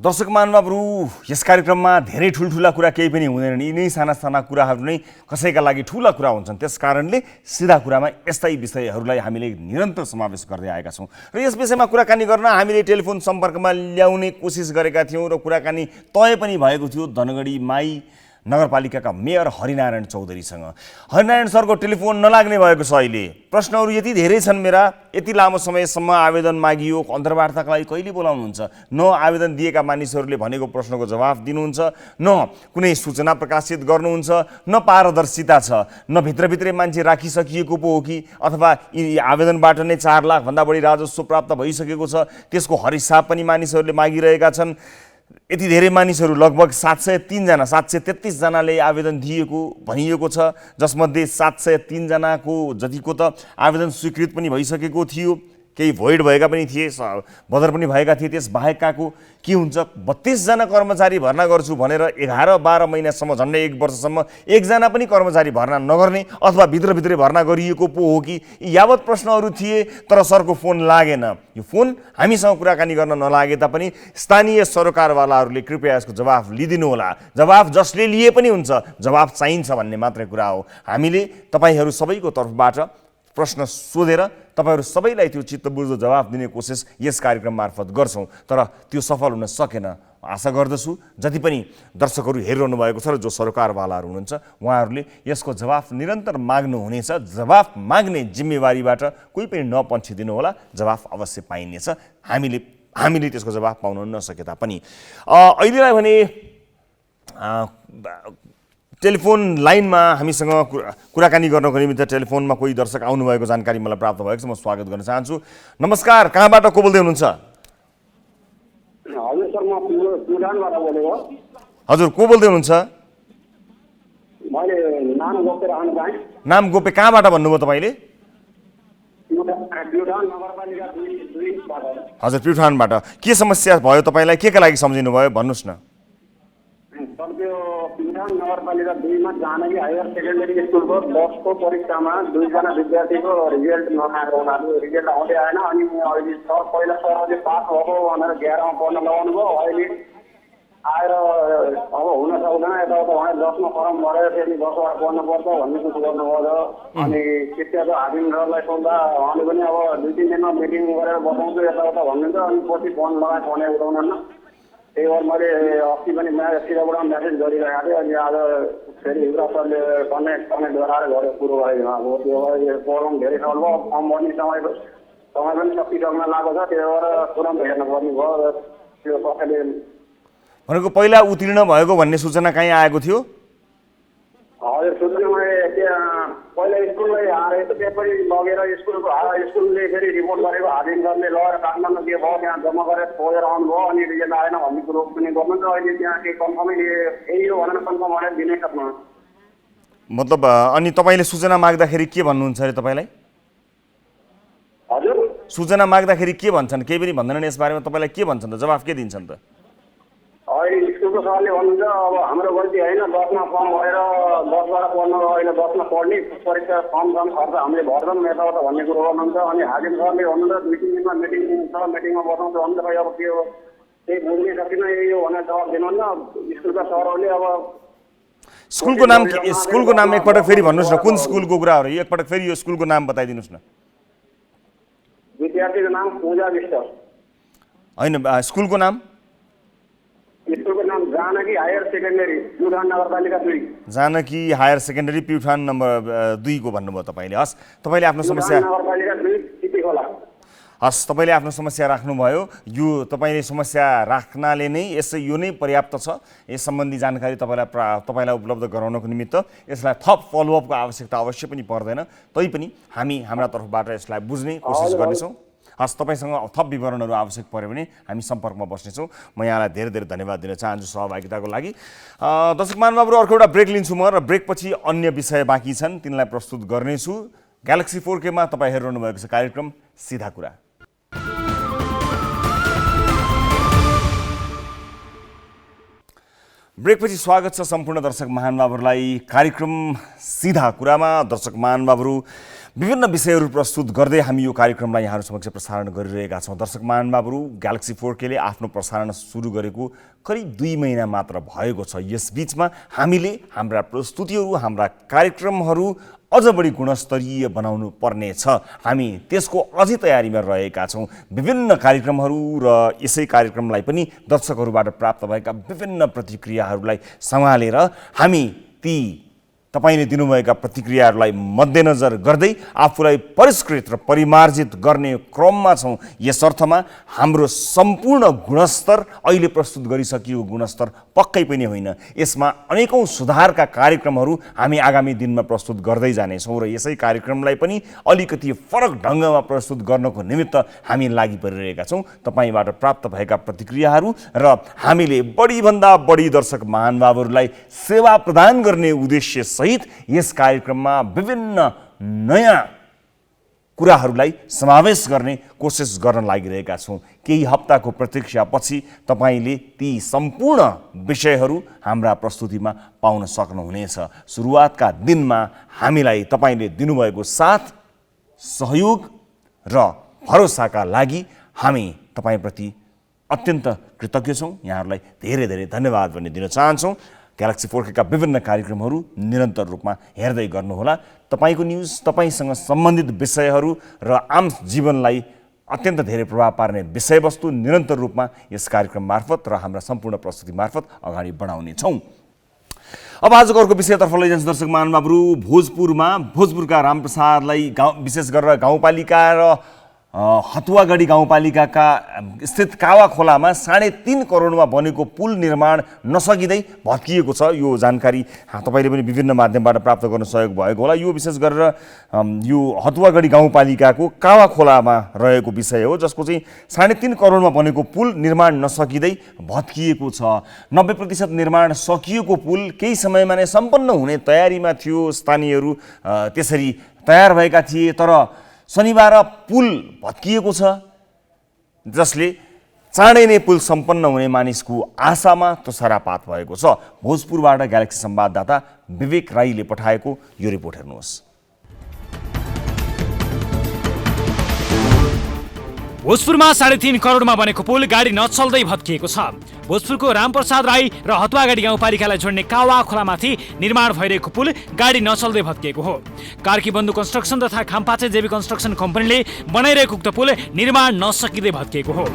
दर्शक महानुभावहरू यस कार्यक्रममा धेरै ठुल्ठुला कुरा केही पनि हुँदैनन्, यिनै साना साना कुराहरू नै कसैका लागि ठुला कुरा हुन्छन्। त्यस कारणले सिधा कुरामा यस्तै विषयहरूलाई हामीले निरन्तर समावेश गर्दै आएका छौँ र यस विषयमा कुराकानी गर्न हामीले टेलिफोन सम्पर्कमा ल्याउने कोसिस गरेका थियौँ र कुराकानी तय पनि भएको थियो धनगढी माई नगरपालिकाका मेयर हरिनारायण चौधरीसँग। हरिनारायण सरको टेलिफोन नलाग्ने भएको छ अहिले। प्रश्नहरू यति धेरै छन् मेरा, यति लामो समयसम्म आवेदन मागियो, अन्तर्वार्ताका लागि कहिले बोलाउनुहुन्छ? न आवेदन दिएका मानिसहरूले भनेको प्रश्नको जवाफ दिनुहुन्छ, न कुनै सूचना प्रकाशित गर्नुहुन्छ, न पारदर्शिता छ, न भित्रभित्रै मान्छे राखिसकिएको पो हो कि अथवा यी आवेदनबाट नै 4 लाखभन्दा बढी राजस्व प्राप्त भइसकेको छ, त्यसको हरिसाब पनि मानिसहरूले मागिरहेका छन्। यति धेरै मानिसहरू लगभग 703 जना 733 जनाले आवेदन दिएको भनिएको छ, जसमध्ये 703 जनाको जतिको त आवेदन स्वीकृत पनि भइसकेको थियो, केही भोइड भएका पनि थिए, बदर पनि भएका थिए। त्यस बाहेकको के हुन्छ, 32 जना कर्मचारी भर्ना गर्छु भनेर 11-12 महिनासम्म झन्डै 1 वर्षसम्म एकजना पनि कर्मचारी भर्ना नगर्ने अथवा भित्रभित्रै भर्ना गरिएको पो हो कि, यावत प्रश्नहरू थिए। तर सरको फोन लागेन। यो फोन हामीसँग कुराकानी गर्न नलागे तापनि स्थानीय सरकारवालाहरूले कृपया यसको जवाफ लिदिनु होला। जवाफ जसले लिए पनि हुन्छ, जवाफ चाहिन्छ भन्ने मात्रै कुरा हो। हामीले तपाईहरू सबैको तर्फबाट प्रश्न सोधेर तपाईहरू सबैलाई त्यो चित्तबुझ्दो जवाफ दिने कोसिस यस कार्यक्रम मार्फत गर्छौँ, तर त्यो सफल हुन सकेन। आशा गर्दछु जति पनि दर्शकहरू हेरिरहनु भएको छ र जो सरकारवालाहरू हुनुहुन्छ उहाँहरूले यसको जवाफ निरन्तर माग्नुहुनेछ। जवाफ माग्ने जिम्मेवारीबाट कोही पनि नपन्छिदिनु होला, जवाफ अवश्य पाइनेछ। हामीले त्यसको जवाफ पाउन नसके तापनि अहिलेलाई भने टेलिफोन लाइनमा हामीसँग कुराकानी गर्नको निमित्त टेलिफोनमा कोही दर्शक आउनुभएको जानकारी मलाई प्राप्त भएको छ। म स्वागत गर्न चाहन्छु। नमस्कार, कहाँबाट को बोल्दै हुनुहुन्छ? हजुर सर, म प्युठानबाट बोलेको। हजुर, को बोल्दै हुनुहुन्छ? मैले नाम गोपे रहन चाहे। नाम गोपे, कहाँबाट भन्नुभयो तपाईँले? प्युठान नगरपालिका 2 बाट। हजुर, प्युठानबाट। के समस्या भयो तपाईँलाई, के का लागि सम्झिनु भयो भन्नुहोस् न। सर, त्यो प्युठान नगरपालिका 2 मा जानकी हायर सेकेन्डरी स्कुलको 10 को परीक्षामा 2 जना विद्यार्थीको रिजल्ट नआएर उनीहरू रिजल्ट आउँदै आएन। अनि अहिले सर पहिला सरले पास भएको भनेर 11 मा पढ्न लगाउनु भयो। अहिले आएर अब हुन सक्दैन यताउता भनेर 10 मा फर्म भरेर फेरि 10 बाट पढ्नुपर्छ भन्ने कुछ गर्नुभयो। अनि शिक्षाको हाजिमहरूलाई सोद्धा उहाँले पनि अब 2-3 दिनमा मिटिङ गरेर बसाउँछु यताउता भन्नुहुन्छ। अनि पछि फोन लगाएर फोनै उठाउनुहुन्न। त्यही भएर मैले अस्ति पनि सिधाबाट म्यासेज गरिरहेको थिएँ। अनि आज फेरि युवराज सरले कनेक्ट गराएर गरेर कुरो गरेको अब त्यो प्रब्लम धेरै सल्भ भयो। फर्म भर्ने समय पनि सकिसक्न लागेको छ, त्यही भएर तुरन्त हेर्नुपर्ने भयो। त्यो कसैले भनेको पहिला उत्तीर्ण भएको भन्ने सूचना कहीँ आएको थियो? हजुर, सूचना मैले पहिला स्कुललाई आएर पेपरी लगेर स्कुलले फेरि रिपोर्ट गरेको हाजिमहरूले लगेर काठमाडौँ के भयो त्यहाँ जम्मा गरेर खोजेर आउनुभयो। अनि रिजल्ट आएन भन्ने कुरो पनि गर्नुहुन्छ। अहिले त्यहाँ केही कन्फर्मै यही हो भनेर कन्फर्म गरेर दिनै सक्नु। मतलब अनि तपाईँले सूचना माग्दाखेरि के भन्नुहुन्छ अरे तपाईँलाई? हजुर, सूचना माग्दाखेरि के भन्छन्? केही पनि भन्दैनन् यसबारेमा? तपाईँलाई के भन्छन् त? जवाफ के दिन्छन् त? अहिले स्कुलको सरले भन्नुहुन्छ अब हाम्रो गल्ती होइन, 10 मा फर्म भरेर 10 बाट पढ्नु अहिले 10 मा पढ्ने परीक्षा फर्म खर्च हामीले भर्छौँ यताउता भन्ने कुरो गर्नुहुन्छ। अनि हाजिम सरले भन्नुहुन्छ 2-3 दिनमा मिटिङ छ, मिटिङमा बसाउँछ भन्नुहुन्छ। खै अब के हो केही बुझ्नै सकिनँ, यही हो भनेर जवाब दिनुहुन्न स्कुलका सरहरूले। अब स्कुलको नाम एकपटक फेरि भन्नुहोस् न, कुन स्कुलको कुरा हो? एकपटक फेरि यो स्कुलको नाम बताइदिनुहोस् न। विद्यार्थीको नाम पूजा विष्ट होइन, स्कुलको नाम? स्कुलको नाम जानकी हायर सेकेन्डरी प्युठान नगरपालिका 2। Janaki higher secondary Pyuthan number 2 को भन्नुभयो तपाईँले। हस्, तपाईँले आफ्नो समस्या नगरपालिका 2 सिटीखोला। हस्, तपाईँले आफ्नो समस्या राख्नुभयो। यो तपाईँले समस्या राख्नाले नै यो नै पर्याप्त छ। यस सम्बन्धी जानकारी तपाईँलाई उपलब्ध गराउनको निमित्त यसलाई थप फलोअपको आवश्यकता अवश्य पनि पर्दैन। तैपनि हामी हाम्रा तर्फबाट यसलाई बुझ्ने कोसिस गर्नेछौँ। हस्, तपाईँसँग थप विवरणहरू आवश्यक पऱ्यो भने हामी सम्पर्कमा बस्नेछौँ। म यहाँलाई धेरै धेरै धन्यवाद दिन चाहन्छु सहभागिताको लागि। दर्शक महानुभावहरू, अर्को एउटा ब्रेक लिन्छु म र ब्रेकपछि अन्य विषय बाँकी छन्, तिनलाई प्रस्तुत गर्नेछु। ग्यालेक्सी 4K मा तपाईँ हेरिरहनु भएको छ कार्यक्रम सिधा कुरा। ब्रेकपछि स्वागत छ सम्पूर्ण दर्शक महानुभावहरूलाई कार्यक्रम सिधा कुरामा। दर्शक महानुभावहरू, विभिन्न विषयहरू प्रस्तुत गर्दै हामी यो कार्यक्रमलाई यहाँहरू समक्ष प्रसारण गरिरहेका छौँ। दर्शक महानुभावहरू, ग्यालेक्सी 4Kले आफ्नो प्रसारण सुरु गरेको करिब 2 महिना मात्र भएको छ। यस बीचमा हामीले हाम्रा प्रस्तुतिहरू, हाम्रा कार्यक्रमहरू अझ बढी गुणस्तरीय बनाउनु पर्ने छ। हामी त्यसको अझै तयारीमा रहेका छौँ। विभिन्न कार्यक्रमहरू र यसै कार्यक्रमलाई पनि दर्शकहरूबाट प्राप्त भएका विभिन्न प्रतिक्रियाहरूलाई सम्हालेर हामी ती तपाईले दिनुभएका प्रतिक्रियाहरूलाई मध्यनजर गर्दै आफूलाई परिष्कृत र परिमार्जित गर्ने क्रममा छौँ। यस अर्थमा हाम्रो सम्पूर्ण गुणस्तर अहिले प्रस्तुत गरिसकिएको गुणस्तर पक्कै पनि होइन। यसमा अनेकौँ सुधारका कार्यक्रमहरू हामी आगामी दिनमा प्रस्तुत गर्दै जानेछौँ र यसै कार्यक्रमलाई पनि अलिकति फरक ढङ्गमा प्रस्तुत गर्नको निमित्त हामी लागि परिरहेका छौँ। तपाईबाट प्राप्त भएका प्रतिक्रियाहरू र हामीले बढीभन्दा बढी दर्शक महानुभावहरूलाई सेवा प्रदान गर्ने उद्देश्य सहित यस कार्यक्रममा विभिन्न नयाँ कुराहरूलाई समावेश गर्ने कोसिस गर्न लागिरहेका छौँ। केही हप्ताको प्रतीक्षापछि तपाईँले ती सम्पूर्ण विषयहरू हाम्रा प्रस्तुतिमा पाउन सक्नुहुनेछ। सुरुवातका दिनमा हामीलाई तपाईँले दिनुभएको साथ, सहयोग र भरोसाका लागि हामी तपाईँप्रति अत्यन्त कृतज्ञ छौँ। यहाँहरूलाई धेरै धेरै धन्यवाद पनि दिन चाहन्छौँ। ग्यालेक्सी 4Kका विभिन्न कार्यक्रमहरू निरन्तर रूपमा हेर्दै गर्नुहोला। तपाईँको न्युज, तपाईँसँग सम्बन्धित विषयहरू र आम जीवनलाई अत्यन्त धेरै प्रभाव पार्ने विषयवस्तु निरन्तर रूपमा यस कार्यक्रम मार्फत र हाम्रा सम्पूर्ण प्रस्तुति मार्फत अगाडि बढाउनेछौँ। अब आजको अर्को विषयतर्फ लैजान्छ दर्शक महानुभावहरू। भोजपुरका रामप्रसादलाई विशेष गरेर गाउँपालिका र हतुवागढी गाउँपालिकाका स्थित कावा खोलामा 3.5 करोडमा बनेको पुल निर्माण नसकिँदै भत्किएको छ। यो जानकारी तपाईँले पनि विभिन्न माध्यमबाट प्राप्त गर्न सहयोग भएको होला। यो विशेष गरेर यो हतुवागढी गाउँपालिकाको कावा खोलामा रहेको विषय हो, जसको चाहिँ 3.5 करोडमा बनेको पुल निर्माण नसकिँदै भत्किएको छ। 90% निर्माण सकिएको पुल केही समयमा नै सम्पन्न हुने तयारीमा थियो। स्थानीयहरू त्यसरी तयार भएका थिए, तर शनिबार पुल भत्किएको छ, जसले चाँडै नै पुल सम्पन्न हुने मानिसको आशामा तुषारापात भएको छ। भोजपुरबाट ग्यालेक्सी संवाददाता विवेक राईले पठाएको यो रिपोर्ट हेर्नुहोस्। भोजपुरमा 3.5 करोडमा बनेको पुल गाडी नचल्दै भत्किएको छ। भोजपुरको रामप्रसाद राई र हतुवागढी गाउँपालिकालाई जोड्ने कावा खोलामाथि निर्माण भइरहेको पुल गाडी नचल्दै भत्किएको हो। कार्की बन्धु कन्स्ट्रक्सन तथा खाम्पाचे जेबी कन्स्ट्रक्सन कम्पनीले बनाइरहेको उक्त पुल निर्माण नसकिँदै भत्किएको हो।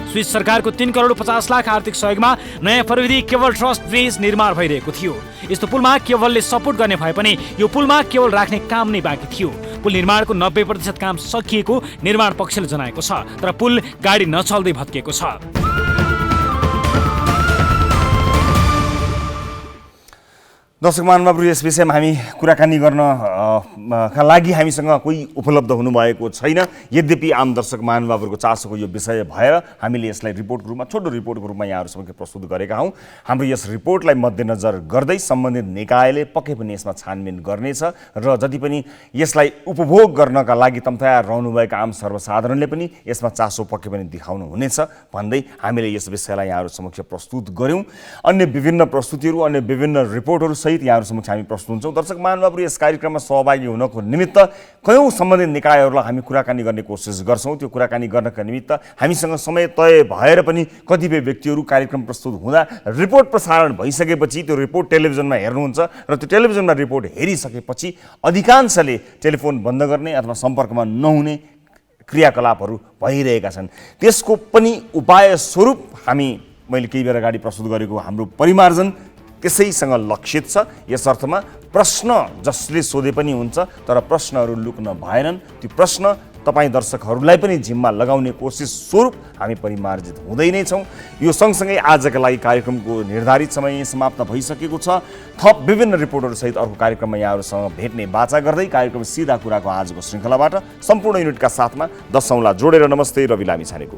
स्विस सरकारको 3 करोड 50 लाख आर्थिक सहयोगमा नयाँ प्रविधि केबल ट्रस्ट ब्रिज निर्माण भइरहेको थियो। यस्तो पुलमा केबलले सपोर्ट गर्ने भए पनि यो पुलमा केबल राख्ने काम नै बाँकी थियो। पुल निर्माणको 90% काम सकिएको निर्माण पक्षले जनाएको छ, तर पुल गाडी नचल्दै भत्किएको छ। दर्शक महानुभावहरू, यस विषयमा हामी कुराकानी गर्नका लागि हामीसँग कोही उपलब्ध हुनुभएको छैन। यद्यपि आम दर्शक महानुभावहरूको चासोको यो विषय भएर हामीले यसलाई रिपोर्टको रूपमा, छोटो रिपोर्टको रूपमा यहाँहरूसँग प्रस्तुत गरेका हौँ। हाम्रो यस रिपोर्टलाई मध्यनजर गर्दै सम्बन्धित निकायले पक्कै पनि यसमा छानबिन गर्नेछ र जति पनि यसलाई उपभोग गर्नका लागि तम्तयार रहनुभएका आम सर्वसाधारणले पनि यसमा चासो पक्कै पनि देखाउनु हुनेछ भन्दै हामीले यस विषयलाई यहाँहरू समक्ष प्रस्तुत गऱ्यौँ। अन्य विभिन्न प्रस्तुतिहरू, अन्य विभिन्न रिपोर्टहरू सहित यहाँहरू समक्ष हामी प्रस्तुत हुन्छौँ। दर्शक महानुभावहरू, यस कार्यक्रममा सहभागी हुनको निमित्त कयौँ सम्बन्धित निकायहरूलाई हामी कुराकानी गर्ने कोसिस गर्छौँ। त्यो कुराकानी गर्नका निमित्त हामीसँग समय तय भएर पनि कतिपय व्यक्तिहरू कार्यक्रम प्रस्तुत हुँदा रिपोर्ट प्रसारण भइसकेपछि त्यो रिपोर्ट टेलिभिजनमा हेर्नुहुन्छ र त्यो टेलिभिजनमा रिपोर्ट हेरिसकेपछि अधिकांशले टेलिफोन बन्द गर्ने अथवा सम्पर्कमा नहुने क्रियाकलापहरू भइरहेका छन्। त्यसको पनि उपाय स्वरूप मैले केही बेर अगाडि प्रस्तुत गरेको हाम्रो परिमार्जन त्यसैसँग लक्षित छ। यस अर्थमा प्रश्न जसले सोधे पनि हुन्छ, तर प्रश्नहरू लुक्न भएनन्। त्यो प्रश्न तपाईँ दर्शकहरूलाई पनि जिम्मा लगाउने कोसिस स्वरूप हामी परिमार्जित हुँदै नै छौँ। यो सँगसँगै आजका लागि कार्यक्रमको निर्धारित समय समाप्त भइसकेको छ। थप विभिन्न रिपोर्टहरूसहित अर्को कार्यक्रममा यहाँहरूसँग भेट्ने बाचा गर्दै कार्यक्रम सिधा कुराको आजको श्रृङ्खलाबाट सम्पूर्ण युनिटका साथमा 10 औँला जोडेर नमस्ते, रवि लामिछानेको।